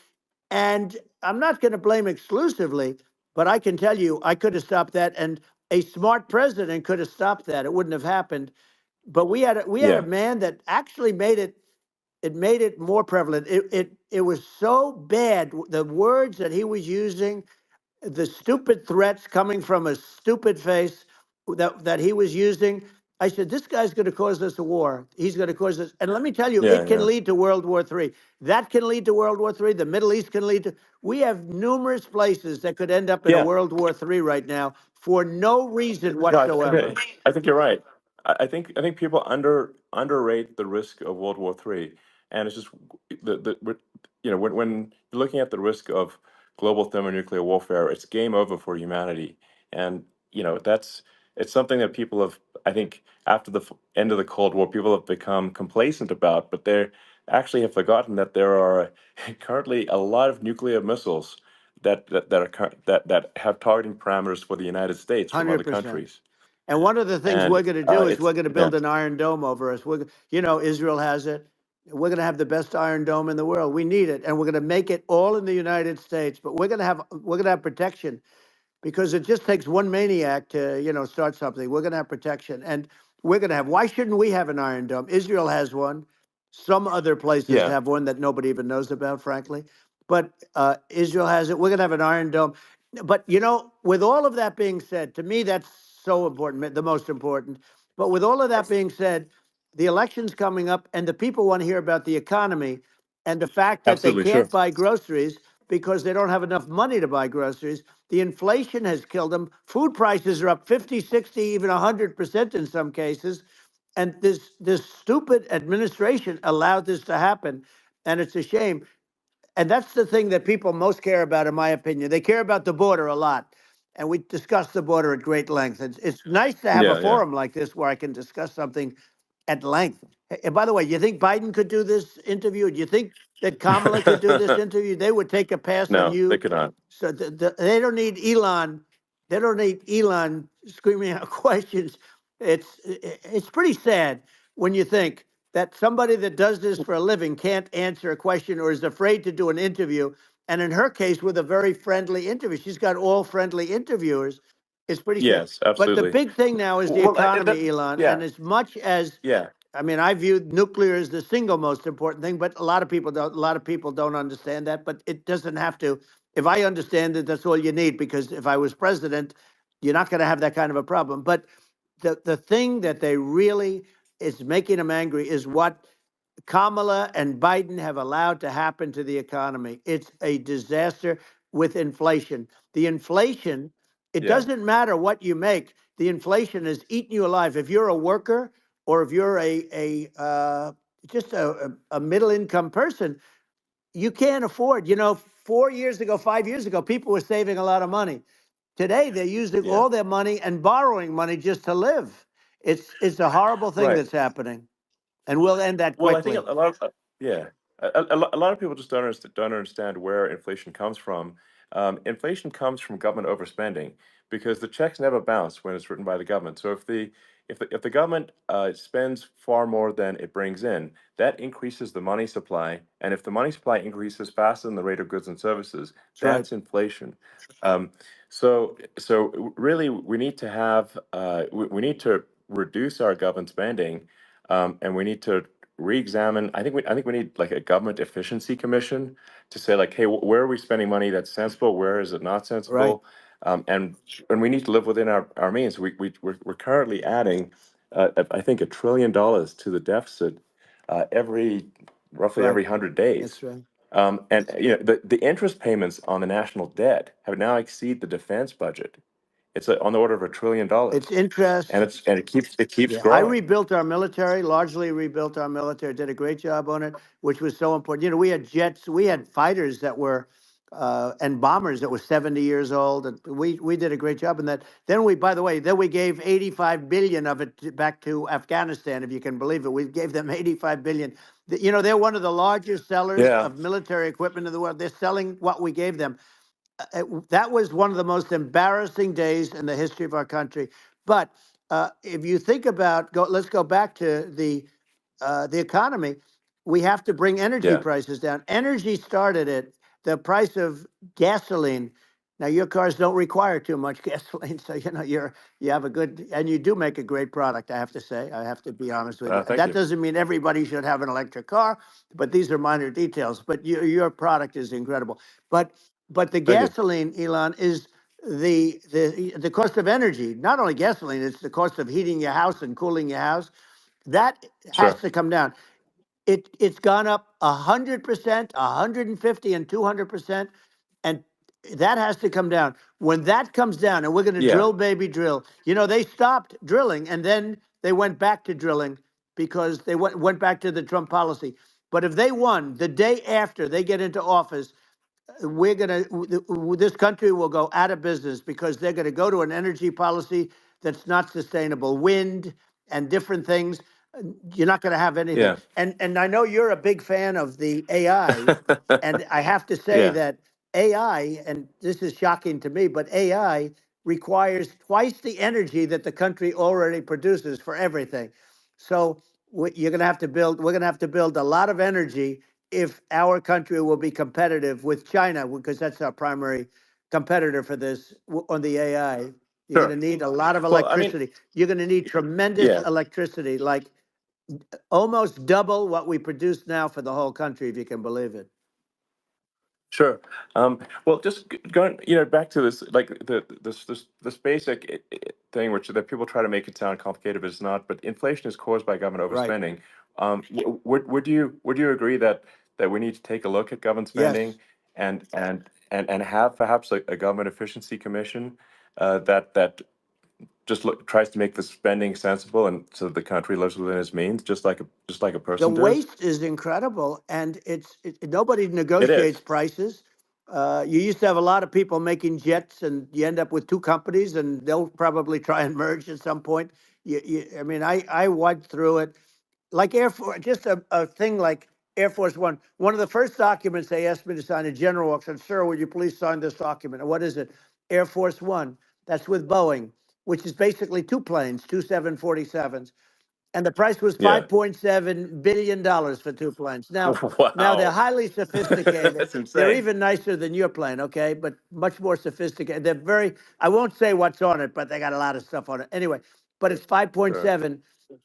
And I'm not going to blame exclusively, but I can tell you, I could have stopped that, and a smart president could have stopped that. It wouldn't have happened. But we had a yeah, man that actually made it. It made it more prevalent. It was so bad. The words that he was using, the stupid threats coming from a stupid face that he was using. I said, this guy's going to cause us a war. He's going to cause us. And let me tell you, yeah, it can yeah, lead to World War III. That can lead to World War III. The Middle East can lead to. We have numerous places that could end up in a yeah. World War III right now for no reason No, whatsoever. I think you're right. I think people underrate the risk of World War III, and it's just when you're looking at the risk of global thermonuclear warfare, it's game over for humanity, and that's it's something that people have, I think, after the end of the Cold War, people have become complacent about, but they actually have forgotten that there are currently a lot of nuclear missiles that have targeting parameters for the United States from other 100%. countries. And one of the things And we're going to do is it's we're going to yeah, build an iron dome over us. Israel has it. We're going to have the best iron dome in the world. We need it, and we're going to make it all in the United States. But we're going to have protection, because it just takes one maniac to start something. We're going to have protection, and we're going to have. Why shouldn't we have an iron dome? Israel has one. Some other places yeah, have one that nobody even knows about, frankly. But Israel has it. We're going to have an iron dome. But with all of that being said, to me that's so important, the most important. But with all of that being said, the election's coming up, and the people want to hear about the economy and the fact that they absolutely, sure. can't buy groceries because they don't have enough money to buy groceries. The inflation has killed them. Food prices are up 50, 60, even 100% in some cases. And this stupid administration allowed this to happen. And it's a shame. And that's the thing that people most care about, in my opinion. They care about the border a lot. And we discussed the border at great length. It's nice to have a Yeah, yeah. forum like this where I can discuss something at length. And by the way, you think Biden could do this interview? Do you think that Kamala could do this interview? They would take a pass on No, they you. could not. So they don't need Elon. They don't need Elon screaming out questions. It's pretty sad when you think that somebody that does this for a living can't answer a question or is afraid to do an interview. And in her case, with a very friendly interview, she's got all friendly interviewers. It's pretty sad. Yes, But the absolutely. big thing now is the Well, economy, Elon. yeah, And as much as yeah, I mean, I view nuclear as the single most important thing, but a lot of people don't. A lot of people don't understand that. But it doesn't have to. If I understand it, that's all you need. Because if I was president, you're not going to have that kind of a problem. But the thing that they really is making them angry is what Kamala and Biden have allowed to happen to the economy. It's a disaster with inflation. The inflation, it Yeah. doesn't matter what you make. The inflation is eating you alive. If you're a worker or if you're just a middle income person, you can't afford. 4 years ago, 5 years ago, people were saving a lot of money. Today, they're using Yeah. all their money and borrowing money just to live. It's a horrible thing Right. that's happening, and we'll end that Well, I think quickly. a lot of yeah, a lot of people just don't understand where inflation comes from. Inflation comes from government overspending because the checks never bounce when it's written by the government. So if the government spends far more than it brings in, that increases the money supply, and if the money supply increases faster than the rate of goods and services, That's right. that's inflation. Um, so really, we need to have we need to reduce our government spending, and we need to re-examine. I think we need like a government efficiency commission to say like, hey, where are we spending money that's sensible? Where is it not Right. sensible? And we need to live within our means. We're currently adding, I think, $1 trillion to the deficit every roughly Right. every 100 days. That's right. And the interest payments on the national debt have now exceed the defense budget. It's on the order of $1 trillion, It's interest. and it keeps Yeah, I growing. rebuilt our military, largely rebuilt our military, did a great job on it, which was so important. We had jets, we had fighters that were, and bombers that were 70 years old. And we did a great job in that. Then by the way, then we gave 85 billion of it back to Afghanistan, if you can believe it. We gave them 85 billion. They're one of the largest sellers Yeah, of military equipment in the world. They're selling what we gave them. That was one of the most embarrassing days in the history of our country. But if you think about, let's go back to the economy. We have to bring energy yeah, prices down. Energy started at the price of gasoline. Now your cars don't require too much gasoline, so you have a good, and you do make a great product. I have to say, I have to be honest with you. thank That you. doesn't mean everybody should have an electric car, but these are minor details. But your product is incredible. But the Thank you. gasoline, Elon, is the cost of energy. Not only gasoline, it's the cost of heating your house and cooling your house. That has Sure. to come down. It's gone up 100%, 150, and 200%, and that has to come down. When that comes down, and we're going to Yeah, drill, baby, drill. They stopped drilling, and then they went back to drilling because they went back to the Trump policy. But if they won the day after they get into office, this country will go out of business because they're going to go to an energy policy that's not sustainable, wind and different things. You're not going to have anything. yeah, And I know you're a big fan of the AI, and I have to say yeah. that AI, and this is shocking to me, but AI requires twice the energy that the country already produces for everything. So you're going to have to build. We're going to have to build a lot of energy if our country will be competitive with China, because that's our primary competitor for this on the AI. You're going to Sure. need a lot of Well, I mean, electricity. You're going to need tremendous yeah. electricity, like almost double what we produce now for the whole country, if you can believe it. Sure. Well, just going, back to this, like this basic thing, which that people try to make it sound complicated, but it's not. But inflation is caused by government Right. overspending. Would you agree that we need to take a look at government Yes. spending and have perhaps a government efficiency commission that just tries to make the spending sensible and so that the country lives within its means, just like a The person does? waste is incredible, and nobody It negotiates is. prices. You used to have a lot of people making jets, and you end up with two companies, and they'll probably try and merge at some point. I mean, I went through it like Air Force, just a thing like Air Force One. One of the first documents they asked me to sign, a general walks in, sir, would you please sign this document? And what is it? Air Force One. That's with Boeing, which is basically two planes, two 747s, and the price was Yeah. $5.7 billion for two planes. Now they're Wow. highly sophisticated. That's They're insane. even nicer than your plane, okay? But much more sophisticated. They're very. I won't say what's on it, but they got a lot of stuff on it. Anyway, but it's Sure. 5.7.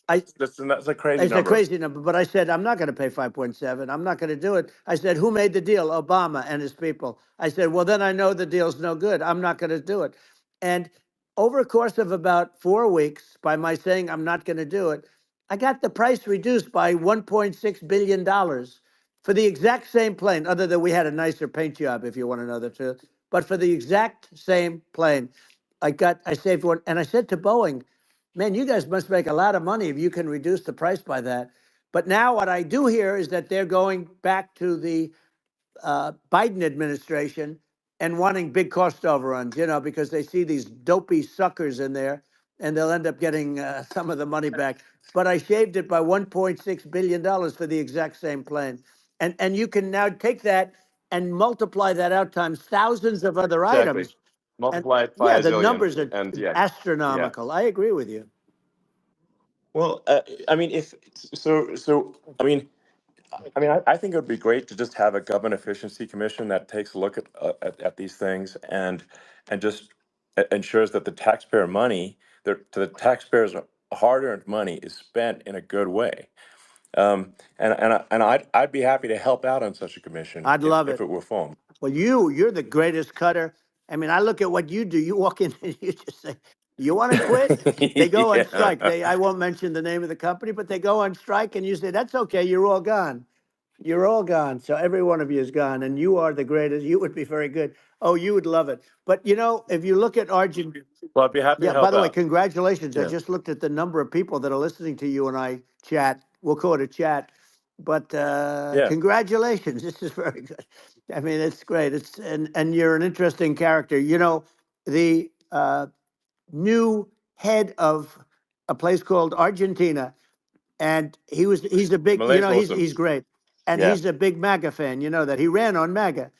I That's a crazy It's a number. crazy number, but I said I'm not going to pay 5.7. I'm not going to do it. I said, who made the deal? Obama and his people. I said, well, then I know the deal's no good. I'm not going to do it. And over a course of about 4 weeks, by my saying I'm not going to do it, I got the price reduced by $1.6 billion for the exact same plane, other than we had a nicer paint job, if you want to know the truth. But for the exact same plane, I saved one. And I said to Boeing, man, you guys must make a lot of money if you can reduce the price by that. But now what I do hear is that they're going back to the Biden administration and wanting big cost overruns, because they see these dopey suckers in there, and they'll end up getting some of the money back. But I shaved it by $1.6 billion for the exact same plane, and you can now take that and multiply that out times thousands of other Exactly. items, and Multiply it by yeah, a the zillion, numbers are and yeah, yeah. astronomical. I agree with you. Well, I mean, if so, I think it would be great to just have a government efficiency commission that takes a look at these things and just ensures that the taxpayer money, the taxpayers' hard-earned money, is spent in a good way. I'd be happy to help out on such a commission I'd love if it. it were formed. Well, you're the greatest cutter. I mean, I look at what you do. You walk in and you just say, "You want to quit?" They go on Yeah, strike. I won't mention the name of the company, but they go on strike, and you say, "That's okay. You're all gone. You're all gone." So every one of you is gone, and you are the greatest. You would be very good. Oh, you would love it. But if you look at Argentina. well, I'd be happy to Yeah, by help the way, out. congratulations. I Yeah, just looked at the number of people that are listening to you and I chat. We'll call it a chat. But yeah. congratulations. This is very good. I mean, it's great. And you're an interesting character. The new head of a place called Argentina, and he's a big, Malay's awesome. he's great. And Yeah, he's a big MAGA fan, that he ran on MAGA.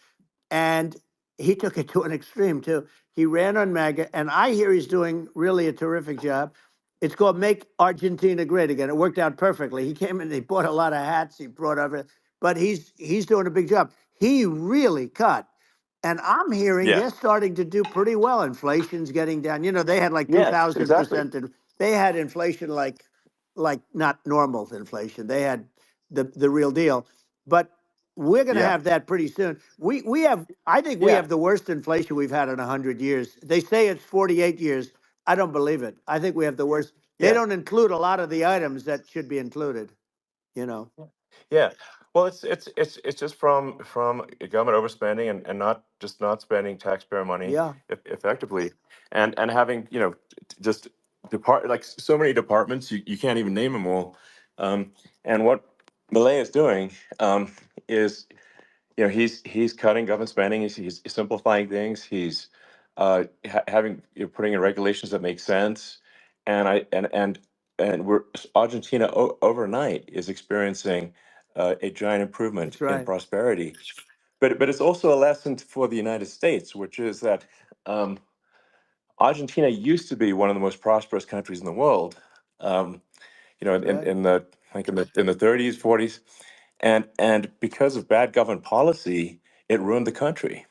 And he took it to an extreme too. He ran on MAGA, and I hear he's doing really a terrific job. It's called Make Argentina Great Again. It worked out perfectly. He came in, he bought a lot of hats, he brought over, but he's doing a big job. He really cut. And I'm hearing yeah, they're starting to do pretty well. Inflation's getting down. They had like yes, exactly. 2,000%. They had inflation like not normal inflation. They had the real deal. But we're going to Yeah, have that pretty soon. We have, I think we yeah, have the worst inflation we've had in 100 years. They say it's 48 years. I don't believe it. I think we have the worst. They yeah. don't include a lot of the items that should be included. You know. Yeah. Well, it's just from government overspending and not spending taxpayer money Yeah, effectively, and having just like so many departments, you can't even name them all. And what Malay is doing, is he's cutting government spending. He's simplifying things. He's having putting in regulations that make sense, and we're Argentina overnight is experiencing a giant improvement that's in right. prosperity. But it's also a lesson for the United States, which is that um, Argentina used to be one of the most prosperous countries in the world. Um, That's right. in the like in the 30s, 40s, and because of bad government policy, it ruined the country.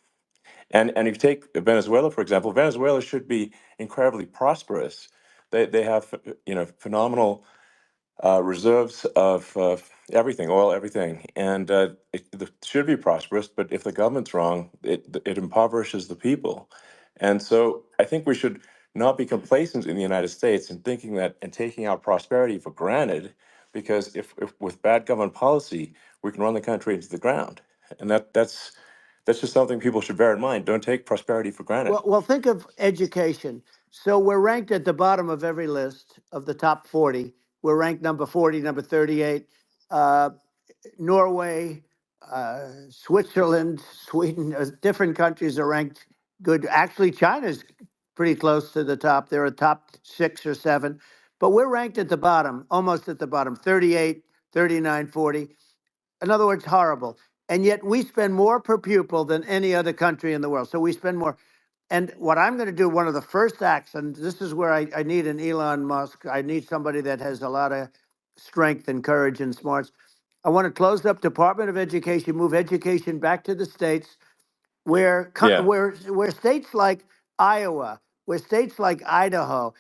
And if you take Venezuela, for example, Venezuela should be incredibly prosperous. They have phenomenal reserves of everything, oil, everything, and it should be prosperous. But if the government's wrong, it impoverishes the people. And so I think we should not be complacent in the United States and thinking that and taking our prosperity for granted, because if with bad government policy, we can run the country into the ground, and that's just something people should bear in mind. Don't take prosperity for granted. Well, think of education. So we're ranked at the bottom of every list of the top 40. We're ranked number 40, number 38. Uh, Norway, Switzerland, Sweden, different countries are ranked good. Actually, China's pretty close to the top. They're a top 6 or 7, but we're ranked at the bottom, almost at the bottom, 38, 39, 40. In other words, horrible. And yet we spend more per pupil than any other country in the world. So we spend more. And what I'm going to do, one of the first acts, and this is where I need an Elon Musk, I need somebody that has a lot of strength and courage and smarts. I want to close up Department of Education, move education back to the states, Yeah, where states like Iowa, where states like Idaho,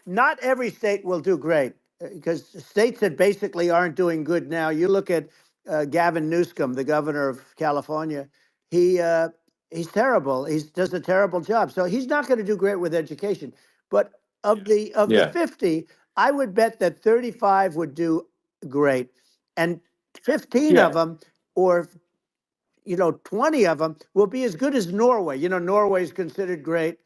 not every state will do great, because states that basically aren't doing good now. You look at Gavin Newsom, the governor of California. He he's terrible. He does a terrible job. So he's not going to do great with education. But of the yeah, 50, I would bet that 35 would do great, and 15 of Yeah, them, or 20 of them will be as good as Norway. Norway is considered great.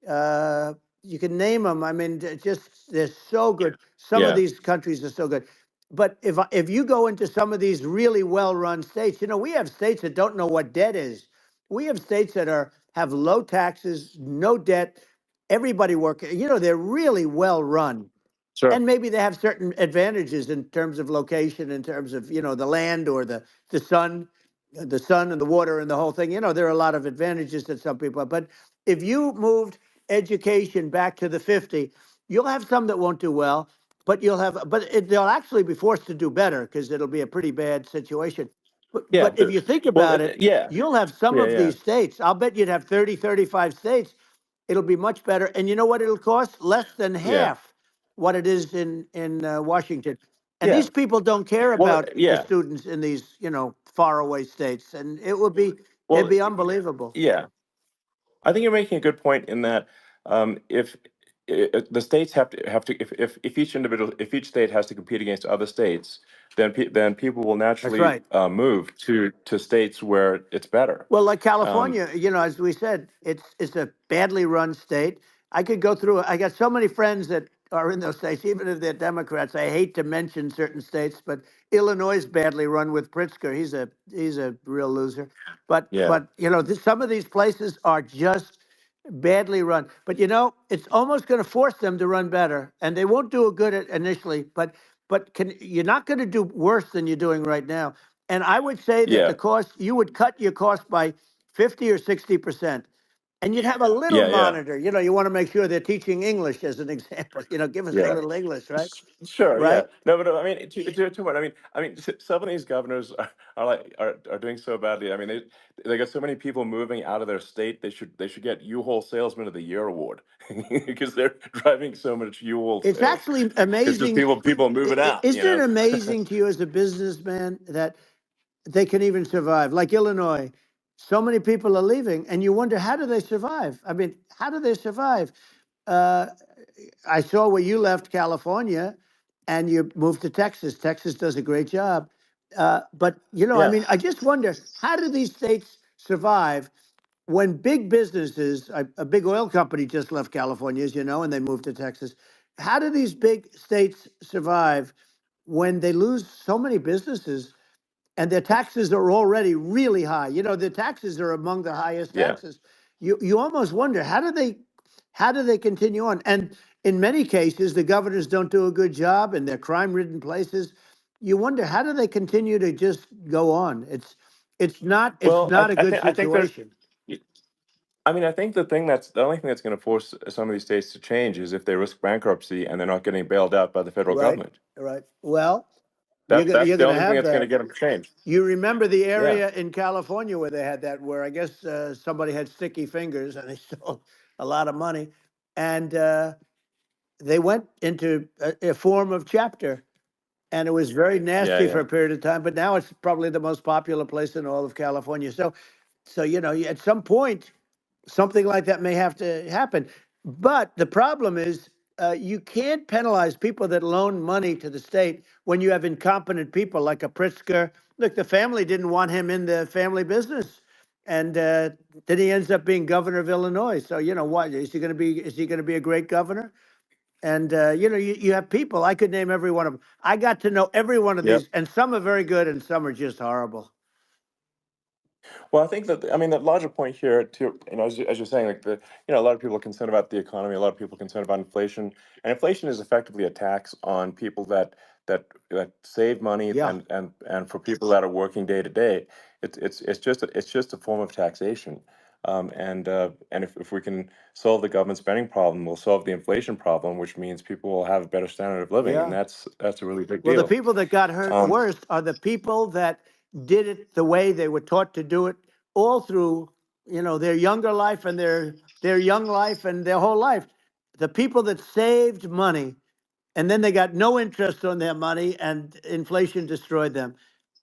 Uh, you can name them. I mean, just they're so good. Some of yeah, these countries are so good. But if you go into some of these really well-run states, we have states that don't know what debt is. We have states that have low taxes, no debt, everybody working. They're really well run, sure. and maybe they have certain advantages in terms of location, in terms of the land, or the sun, and the water and the whole thing. There are a lot of advantages that some people have. But if you moved education back to the 50, you'll have some that won't do well, but they'll actually be forced to do better because it'll be a pretty bad situation. Yeah, But if you think well, about it, yeah, you'll have some yeah, of yeah, these states. I'll bet you'd have 30, 35 states. It'll be much better. And you know what it'll cost? Less than yeah, half what it is in Washington. And yeah. these people don't care Well, about the yeah, students in these, faraway states. And it'd well, be unbelievable. yeah. I think you're making a good point in that if the states have to if each individual if each state has to compete against other states, then people will That's naturally right. move to states where it's better. Well, like Um, California, as we said, it's a badly run state. I could go through. I got so many friends that are in those states, even if they're Democrats. I hate to mention certain states, but Illinois is badly run with Pritzker. He's a real loser. But yeah, but some of these places are just badly run. But it's almost going to force them to run better, and they won't do a good at initially. But you're not going to do worse than you're doing right now. And I would say that yeah, the cost, you would cut your cost by 50 or 60%. And you'd have a little yeah, yeah, monitor. You want to make sure they're teaching English as an example. Give us a yeah. little English, right? Sure, yeah. Right? No, but I mean, to what I mean, some of these governors are doing so badly. I mean, they got so many people moving out of their state. They should get U-Haul Salesman of the Year award because they're driving so much U-Haul It's sales. actually Because just amazing. people moving out, Isn't it amazing to you as a businessman that they can even survive? Like Illinois, so many people are leaving, and you wonder, how do they survive? I mean, how do they survive? Uh, I saw where you left California and you moved to Texas. Texas does a great job. But, I Yeah, mean, I just wonder, how do these states survive when big businesses, a big oil company just left California, as you know, and they moved to Texas. How do these big states survive when they lose so many businesses and their taxes are already really high? The taxes are among the highest yeah. taxes. You almost wonder, how do they continue on? And in many cases, the governors don't do a good job in their crime-ridden places. You wonder, how do they continue to just go on? It's Well, not a good I think there's. situation. I mean, I think the only thing that's going to force some of these states to change is if they risk bankruptcy and they're not getting bailed out by the federal Right, government. right. Well, you're That's gonna that's you're the gonna only thing have that's going to that. get them to change. You remember the Yeah, area in California where they had that, where I guess somebody had sticky fingers and they stole a lot of money, and they went into a form of chapter, and it was very yeah, nasty for yeah. a period of time. But now it's probably the most popular place in all of California. So at some point, something like that may have to happen. But the problem is, you can't penalize people that loan money to the state when you have incompetent people like a Pritzker. Look, the family didn't want him in the family business, and then he ends up being governor of Illinois. So what is he going to be? Is he going to be a great governor? And you have people. I could name every one of them. I got to know every one of Yep. these, and some are very good, and some are just horrible. Well, I think that I mean the larger point here, too, as you're saying, like a lot of people are concerned about the economy, a lot of people are concerned about inflation, and inflation is effectively a tax on people that save money Yeah, and for people that are working day to day, it's just a form of taxation, and if we can solve the government spending problem, we'll solve the inflation problem, which means people will have a better standard of living, and yeah. that's a really big Well, the deal. people that got hurt Um, worst are the people that did it the way they were taught to do it all through, their younger life and their young life and their whole life. The people that saved money and then they got no interest on their money and inflation destroyed them.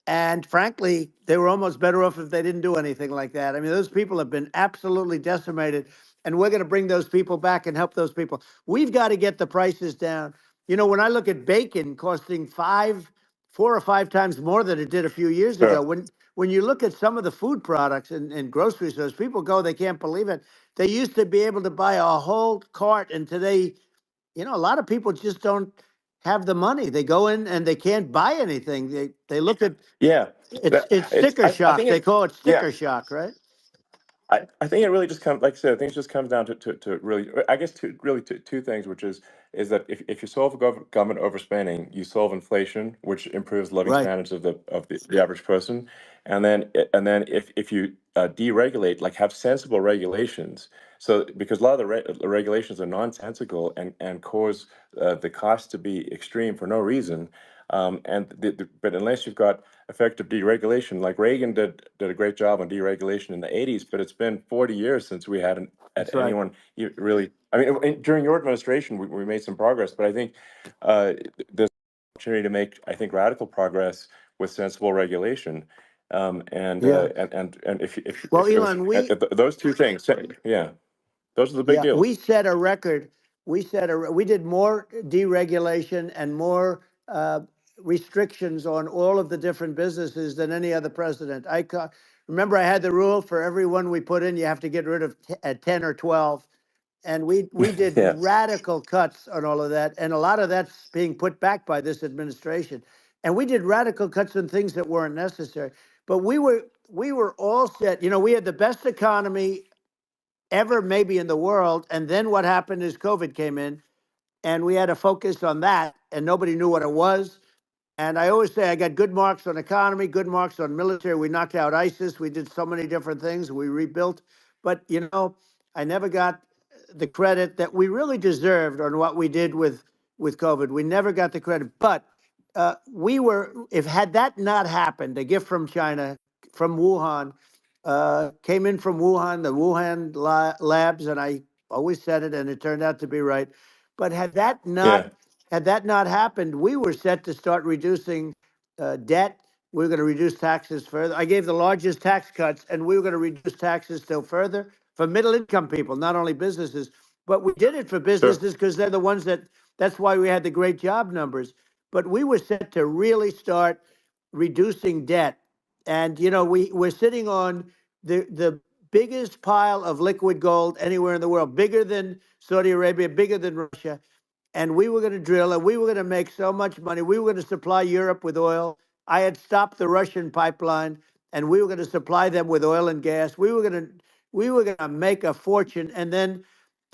And frankly, they were almost better off if they didn't do anything like that. I mean, those people have been absolutely decimated, and we're going to bring those people back and help those people. We've got to get the prices down. when I look at bacon costing 4 or 5 times more than it did a few years ago, Sure. when you look at some of the food products in grocery stores, people go, they can't believe it. They used to be able to buy a whole cart, and today, a lot of people just don't have the money. They go in and they can't buy anything. They look at Yeah. it's It's sticker I shock. think They it call it yeah. sticker shock, right? I think it really just comes, like I said, I think it just comes down to really, I guess, two things, which is that if you solve government overspending, you solve inflation, which improves living Right. standards of the average person, and then if you deregulate, like have sensible regulations, so because a lot of the regulations are nonsensical and cause the cost to be extreme for no reason, but unless you've got effective deregulation. Like Reagan did a great job on deregulation in the 80s, but it's been 40 years since we had That's right. anyone really. I mean, during your administration, we made some progress, but I think uh, there's an opportunity to make, I think, radical progress with sensible regulation. Yeah. And Well, if those Elon, those two things, yeah, those are the big yeah, we deals. set a record. We did more deregulation and more restrictions on all of the different businesses than any other president. Remember, I had the rule for everyone we put in, you have to get rid of 10 or 12. And we did Yeah, radical cuts on all of that. And a lot of that's being put back by this administration. And we did radical cuts on things that weren't necessary. But we were all set. We had the best economy ever maybe in the world. And then what happened is COVID came in, and we had to focus on that, and nobody knew what it was. And I always say I got good marks on economy, good marks on military. We knocked out ISIS. We did so many different things. We rebuilt. But, I never got the credit that we really deserved on what we did with COVID. We never got the credit. But if had that not happened, a gift from China, from Wuhan, came in from Wuhan, the Wuhan labs, and I always said it, and it turned out to be right. But yeah, had that not happened, we were set to start reducing debt. We were going to reduce taxes further. I gave the largest tax cuts, and we were going to reduce taxes still further for middle income people, not only businesses. But we did it for sure, businesses because they're the ones that's why we had the great job numbers. But we were set to really start reducing debt. And, we're sitting on the biggest pile of liquid gold anywhere in the world, bigger than Saudi Arabia, bigger than Russia. And we were going to drill, and we were going to make so much money. We were going to supply Europe with oil. I had stopped the Russian pipeline, and we were going to supply them with oil and gas. We were going to make a fortune. And then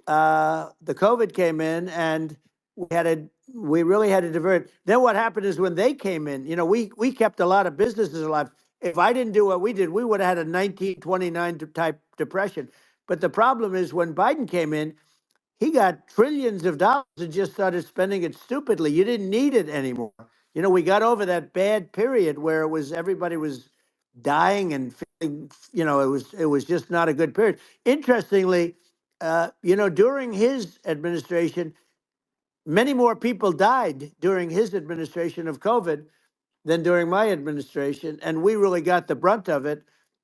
the COVID came in, and we really had to divert. Then what happened is when they came in, we kept a lot of businesses alive. If I didn't do what we did, we would have had a 1929 type depression. But the problem is when Biden came in, he got trillions of dollars and just started spending it stupidly. You didn't need it anymore. We got over that bad period where everybody was dying and feeling, it was just not a good period. Interestingly, during his administration, many more people died during his administration of COVID than during my administration, and we really got the brunt of it.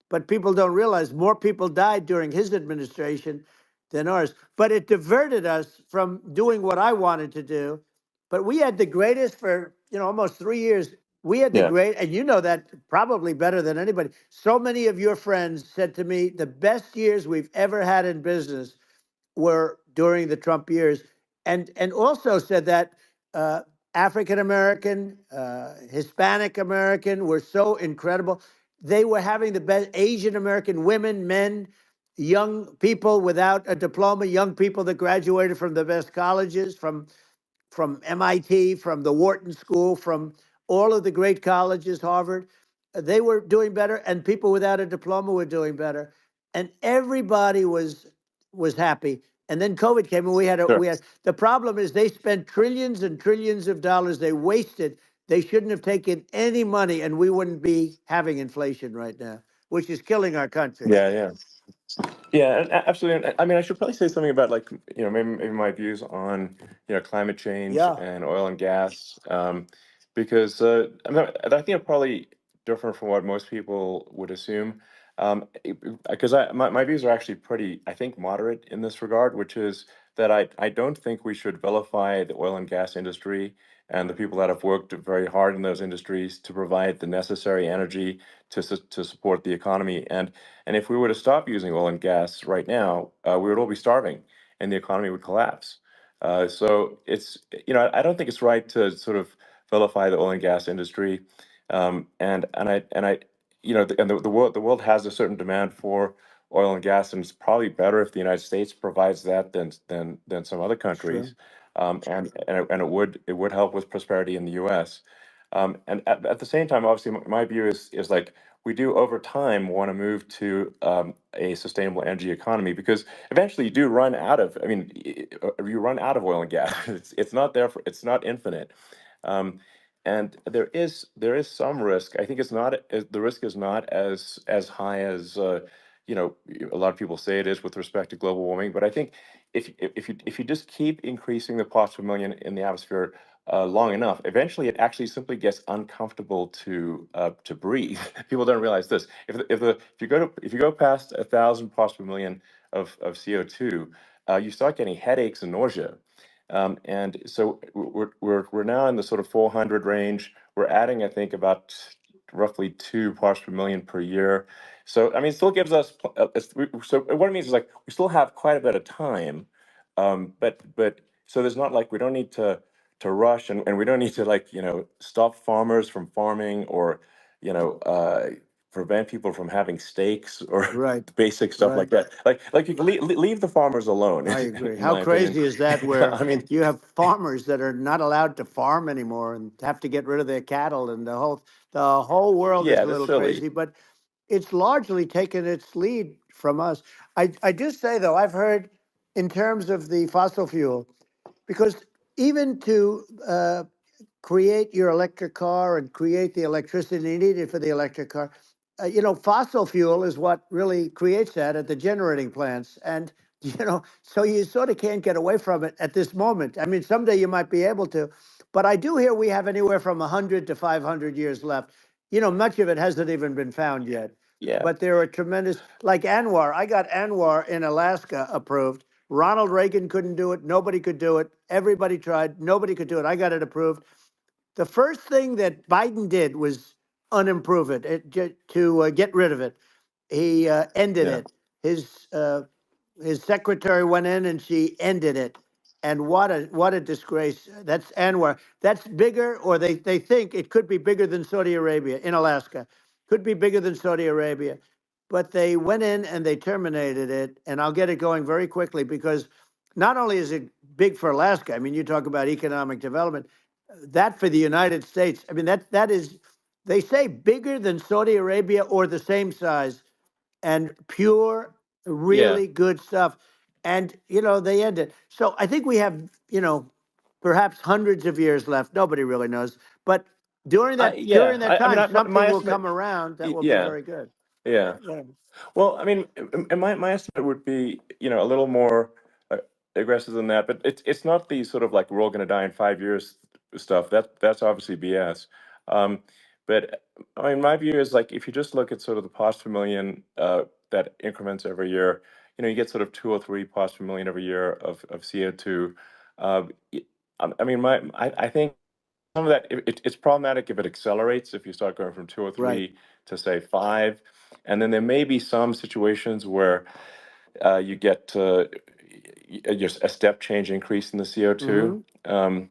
But people don't realize more people died during his administration than ours. But it diverted us from doing what I wanted to do. But we had the greatest for almost 3 years. We had the yeah, great, and you know that probably better than anybody. So many of your friends said to me, the best years we've ever had in business were during the Trump years, and also said that African American, Hispanic American were so incredible. They were having the best Asian American women, men, young people without a diploma, young people that graduated from the best colleges, from MIT, from the Wharton School, from all of the great colleges, Harvard. They were doing better, and people without a diploma were doing better, and everybody was happy. And then COVID came, and sure. we had the problem is they spent trillions and trillions of dollars. They wasted. They shouldn't have taken any money, and we wouldn't be having inflation right now, which is killing our country. Yeah, yeah. Yeah, absolutely. And I mean, I should probably say something about, like, maybe my views on climate change Yeah. and oil and gas, because I mean, I think I'm probably different from what most people would assume, because my views are actually pretty, I think, moderate in this regard, which is that I don't think we should vilify the oil and gas industry and the people that have worked very hard in those industries to provide the necessary energy to support the economy. And if we were to stop using oil and gas right now, we would all be starving, and the economy would collapse. So it's, I don't think it's right to sort of vilify the oil and gas industry. And I the world has a certain demand for oil and gas, and it's probably better if the United States provides that than some other Sure. countries. And it would help with prosperity in the U.S. And at the same time, obviously, my view is like we do over time want to move to a sustainable energy economy, because eventually you do run out of. I mean, you run out of oil and gas. It's not there for. It's not infinite. Um, and there is some risk. I think the risk is not as high as a lot of people say it is with respect to global warming. But I think if you just keep increasing the parts per million in the atmosphere long enough, eventually it actually simply gets uncomfortable to breathe. People don't realize this. If you go past 1,000 parts per million of CO2, you start getting headaches and nausea. And so we're now in the sort of 400 range. We're adding, I think, about roughly 2 parts per million per year. So I mean, it still gives us. So what it means is like we still have quite a bit of time, but so there's not like we don't need to rush, and we don't need to like stop farmers from farming, or you know uh, prevent people from having steaks or Right. basic stuff like Right. that. Like you can leave the farmers alone, I agree. in How my opinion. crazy is that where I mean, you have farmers that are not allowed to farm anymore and have to get rid of their cattle, and the whole world is yeah, a that's little silly. crazy, but it's largely taken its lead from us. I do say though, I've heard in terms of the fossil fuel, because even to create your electric car and create the electricity needed for the electric car. Fossil fuel is what really creates that at the generating plants. And, so you sort of can't get away from it at this moment. I mean, someday you might be able to, but I do hear we have anywhere from 100 to 500 years left. Much of it hasn't even been found yet. Yeah, But there are tremendous, like Anwar. I got Anwar in Alaska approved. Ronald Reagan couldn't do it. Nobody could do it. Everybody tried. Nobody could do it. I got it approved. The first thing that Biden did was unimprove to get rid of it. He ended yeah, it. His secretary went in and she ended it. And what a disgrace. That's Anwar. That's bigger, or they think it could be bigger than Saudi Arabia in Alaska. Could be bigger than Saudi Arabia. But they went in and they terminated it. And I'll get it going very quickly, because not only is it big for Alaska, I mean, you talk about economic development, that for the United States, I mean, that is, they say bigger than Saudi Arabia or the same size, and pure, yeah. really good stuff. And, they end it. So I think we have, perhaps hundreds of years left. Nobody really knows. But during that Yeah. during that I mean, time, my something will estimate. come around that will be Yeah, very good. yeah. Yeah. Well, I mean, and my estimate would be, a little more uh, aggressive than that, but it's not the sort of like we're all going to die in 5 years stuff. That's obviously BS. Um, but I mean, my view is like if you just look at sort of the parts per million that increments every year, you get sort of 2 or 3 parts per million every year of CO2. Uh, y- I mean, I think some of that it's problematic if it accelerates, if you start going from two or Right. three to say five, and then there may be some situations where you get just a step change increase in the CO2. Hmm. Um,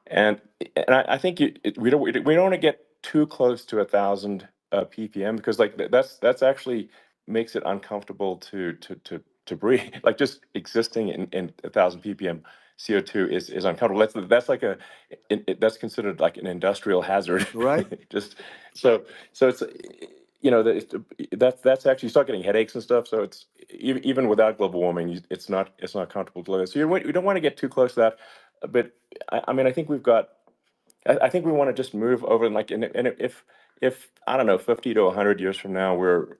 and and I think we don't want to get too close to 1,000 ppm, because like that's actually makes it uncomfortable to breathe. Like just existing in 1,000 ppm CO2 is uncomfortable. That's like that's considered like an industrial hazard. Right. Just so so it's that's actually you start getting headaches and stuff. So it's even without global warming, it's not comfortable to live in. So you don't want to get too close to that. But I mean, I think we've got. I think we want to just move over, and like, and if I don't know, 50 to 100 years from now, we're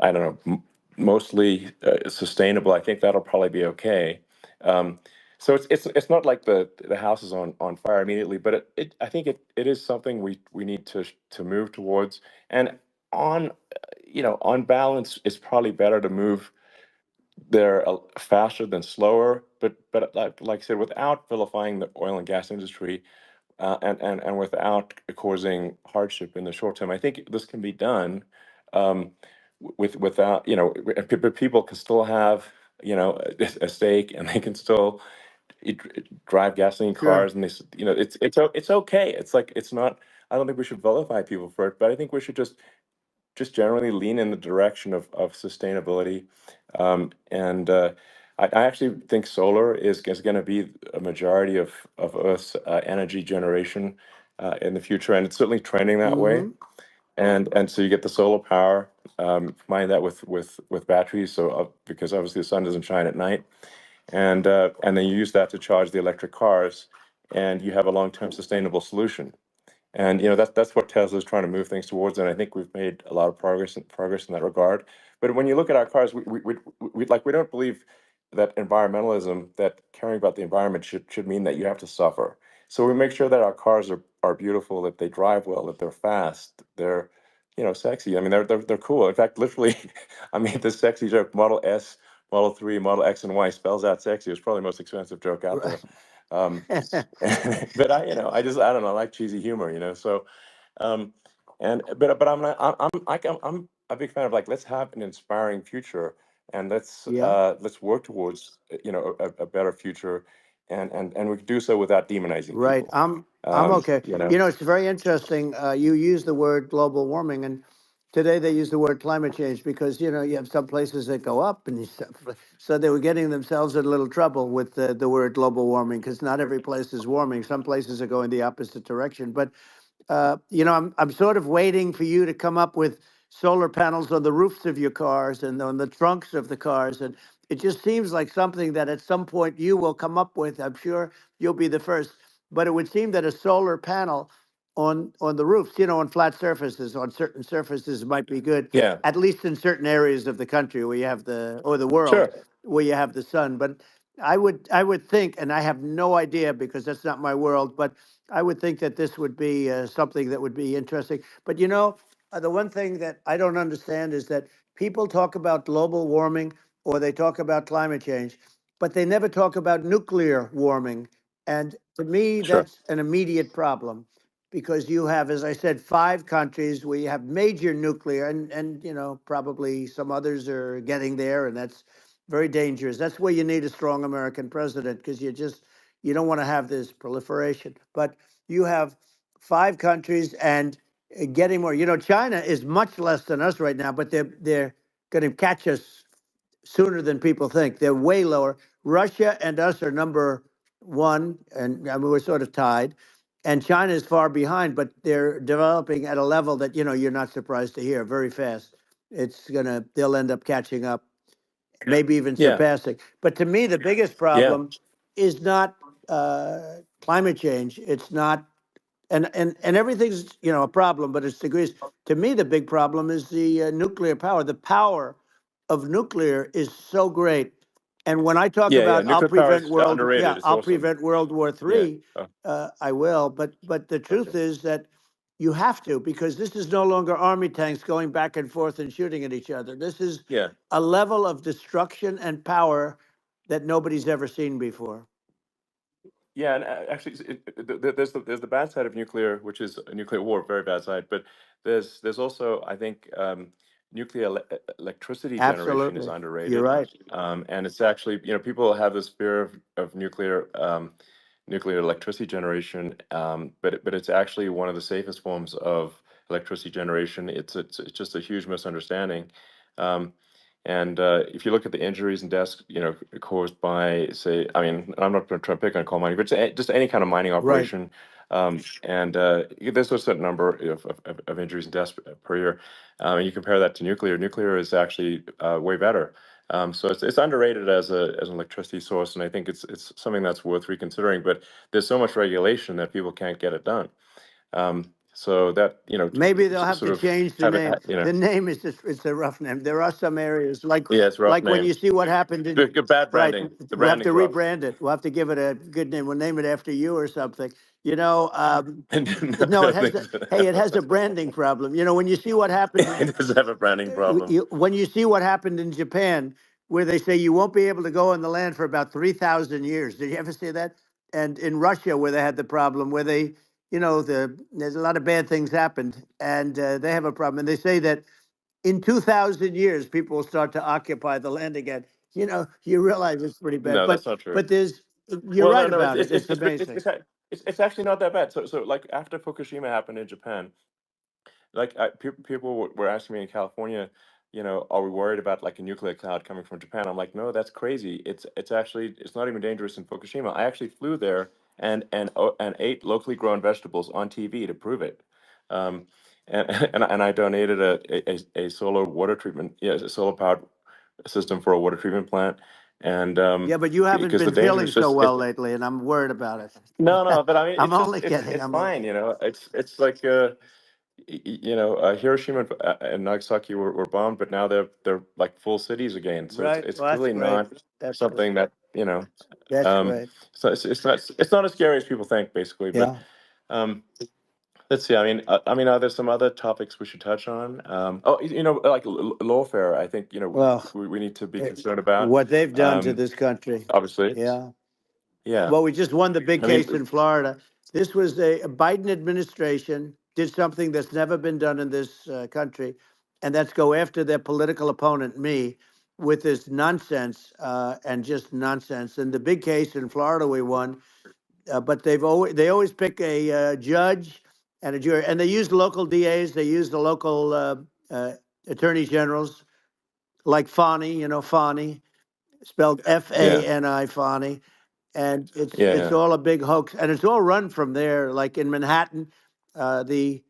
I don't know, mostly sustainable. I think that'll probably be okay. Um, so it's not like the house is on fire immediately, but I think it is something we need to move towards. And on balance, it's probably better to move they're faster than slower, but like I said, without vilifying the oil and gas industry, and without causing hardship in the short term. I think this can be done, um, without, but people can still have, a stake, and they can still drive gasoline Sure. cars, and it's okay. It's like, it's not. I don't think we should vilify people for it, but I think we should just generally lean in the direction of sustainability. And I actually think solar is going to be a majority of Earth's energy generation in the future, and it's certainly trending that way. Mm-hmm. And so you get the solar power, combine that with batteries, so because obviously the sun doesn't shine at night, and then you use that to charge the electric cars, and you have a long-term sustainable solution. And that's what Tesla's trying to move things towards, and I think we've made a lot of progress in that regard. But when you look at our cars, we don't believe that environmentalism, that caring about the environment should mean that you have to suffer. So we make sure that our cars are beautiful, that they drive well, that they're fast, they're sexy. I mean, they're cool. In fact, literally, I made this sexy joke: Model S, Model 3, Model X, and Y spells out sexy. It's probably the most expensive joke out there. Right. Um, but I don't know, I like cheesy humor, so, um, but I'm a big fan of, like, let's have an inspiring future, and Yeah. let's work towards, a better future, and we can do so without demonizing Right. people. I'm okay. It's very interesting. You use the word global warming, and today they use the word climate change because you have some places that go up, and so they were getting themselves in a little trouble with the word global warming because not every place is warming. Some places are going the opposite direction. But I'm sort of waiting for you to come up with solar panels on the roofs of your cars and on the trunks of the cars, and it just seems like something that at some point you will come up with. I'm sure you'll be the first, but it would seem that a solar panel on the roofs, on flat surfaces, on certain surfaces might be good, Yeah, at least in certain areas of the country where you have or the world sure. where you have the sun. But I would think, and I have no idea because that's not my world, but I would think that this would be something that would be interesting. But the one thing that I don't understand is that people talk about global warming or they talk about climate change, but they never talk about nuclear warming. And to me, Sure. that's an immediate problem because you have, as I said, 5 countries where you have major nuclear, and probably some others are getting there, and that's very dangerous. That's where you need a strong American president because you don't want to have this proliferation. But you have 5 countries and getting more. China is much less than us right now, but they're going to catch us sooner than people think. They're way lower. Russia and us are number one, and I mean, we're sort of tied. And China is far behind, but they're developing at a level that you're not surprised to hear very fast. They'll end up catching up, maybe even Yeah, surpassing. But to me, the biggest yeah, problem is not climate change. It's not, and everything's a problem, but it's degrees. To me, the big problem is the nuclear power. The power of nuclear is so great. And when I talk yeah. about Nuclear power is underrated. It's I'll awesome. prevent World War Yeah. III, Oh, I will. But the okay. truth is that you have to because this is no longer army tanks going back and forth and shooting at each other. This is Yeah. a level of destruction and power that nobody's ever seen before. Yeah, and actually, there's the bad side of nuclear, which is a nuclear war, very bad side. But there's also, I think, nuclear electricity generation is Absolutely, you're underrated, right. and it's actually, people have this fear of nuclear electricity generation, but it's actually one of the safest forms of electricity generation. It's just a huge misunderstanding. Um, and if you look at the injuries and deaths, caused by, say, I mean, I'm not going to try to pick on coal mining, but just any kind of mining Right. operation, and there's a certain number of injuries and deaths per year. And you compare that to nuclear. Nuclear is actually way better. So it's underrated as an electricity source, and I think it's something that's worth reconsidering. But there's so much regulation that people can't get it done. So that, Maybe they'll have sort to of change the have it, name. The name is just, it's a rough name. There are some areas yeah, it's a rough like when name. you see what happened in, Good, bad right, branding. The we'll have to branding's rough. rebrand it. We'll have to give it a good name. We'll name it after you or something. You know, No, no, no, it has hey, it has a branding problem. When you see what happened it does have a branding problem. when you see what happened in Japan, where they say you won't be able to go on the land for about 3,000 years. Did you ever see that? And in Russia, where they had the problem, where they, there's a lot of bad things happened, and they have a problem. And they say that in 2,000 years, people will start to occupy the land again. You realize it's pretty bad. No, But that's not true. but you're Well, no, right no, about it. It's amazing. it's actually not that bad. So like after Fukushima happened in Japan, like people were asking me in California, are we worried about like a nuclear cloud coming from Japan? I'm like, no, that's crazy. It's actually it's not even dangerous in Fukushima. I actually flew there and ate locally grown vegetables on TV to prove it. Um, and I donated a solar water treatment, a solar powered system for a water treatment plant, and Yeah, but you haven't because the been danger feeling is so just well lately, and I'm worried about no, it. no, but I mean, I'm it's just only kidding. it's I'm only fine, kidding. It's like Hiroshima and Nagasaki were bombed, but now they're like full cities again. So Right. it's Well, that's really great. not That's great. something that That's um, great. so it's not as scary as people think, basically. But Yeah. um, let's see. I mean, are there some other topics we should touch on? Oh, like lawfare. I think Well, we need to be concerned about. what they've done to Um, this country. obviously, Yeah. yeah. Well, we just won the big I mean, case in Florida. This was a Biden administration did something that's never been done in this country, and that's go after their political opponent, me, with this nonsense and just nonsense. And the big case in Florida we won, but they always pick a judge and a jury, and they use local DAs, they use the local uh, attorney generals like Fani, Fani, spelled yeah, Fani, Fani, and yeah, it's yeah. all a big hoax, and it's all run from there. Like in Manhattan, the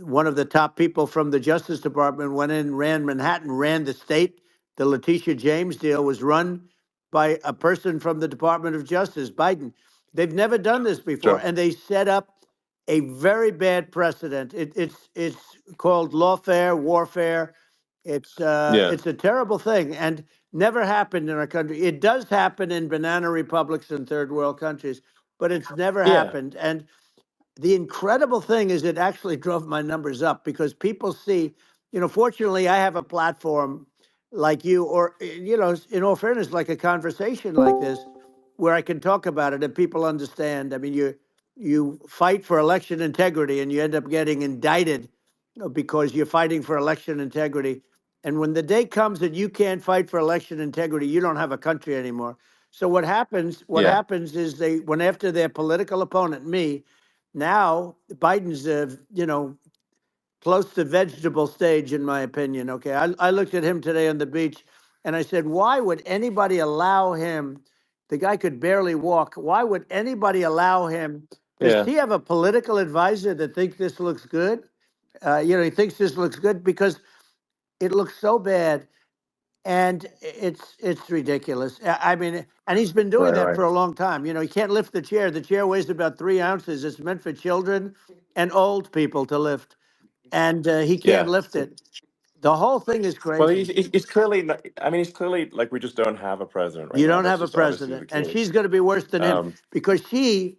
one of the top people from the Justice Department went in, ran Manhattan, ran the state. The Letitia James deal was run by a person from the Department of Justice, Biden. They've never done this before, Sure. and they set up a very bad precedent. It's called lawfare, warfare. Yeah, It's a terrible thing, and never happened in our country. It does happen in banana republics and third world countries, but it's never yeah, happened. And the incredible thing is it actually drove my numbers up because people see, fortunately I have a platform like you, or in all fairness, like a conversation like this where I can talk about it and people understand. I mean, you fight for election integrity and you end up getting indicted because you're fighting for election integrity. And when the day comes that you can't fight for election integrity, you don't have a country anymore. So what yeah, happens is they went after their political opponent, me. Now Biden's, close to vegetable stage, in my opinion. Okay, I looked at him today on the beach, and I said, why would anybody allow him? The guy could barely walk. Why would anybody allow him? Does yeah, he have a political advisor that thinks this looks good? He thinks this looks good because it looks so bad, and it's ridiculous. I mean, and he's been doing right, that right. for a long time. He can't lift the chair. The chair weighs about 3 ounces. It's meant for children and old people to lift, and he can't Yeah. lift it. The whole thing is Well, crazy. he's clearly not, I mean, he's clearly like we just don't have a president right You now. don't That's have a just obviously the president, and case. she's going to be worse than him Um, because she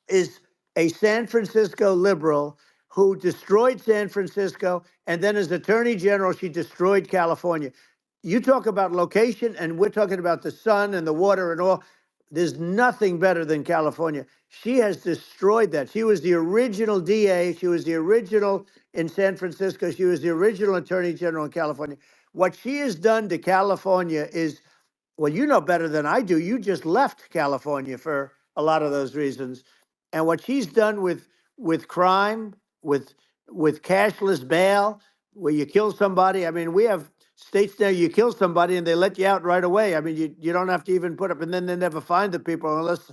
is a San Francisco liberal who destroyed San Francisco, and then as Attorney General, she destroyed California. You talk about location, and we're talking about the sun and the water and all. There's nothing better than California. She has destroyed that. She was the original DA. She was the original in San Francisco. She was the original Attorney General in California. What she has done to California is, well, you know better than I do. You just left California for a lot of those reasons. And what she's done with crime, with cashless bail, where you kill somebody. I mean, we have states now you kill somebody and they let you out right away. I mean, you don't have to even put up, and then they never find the people unless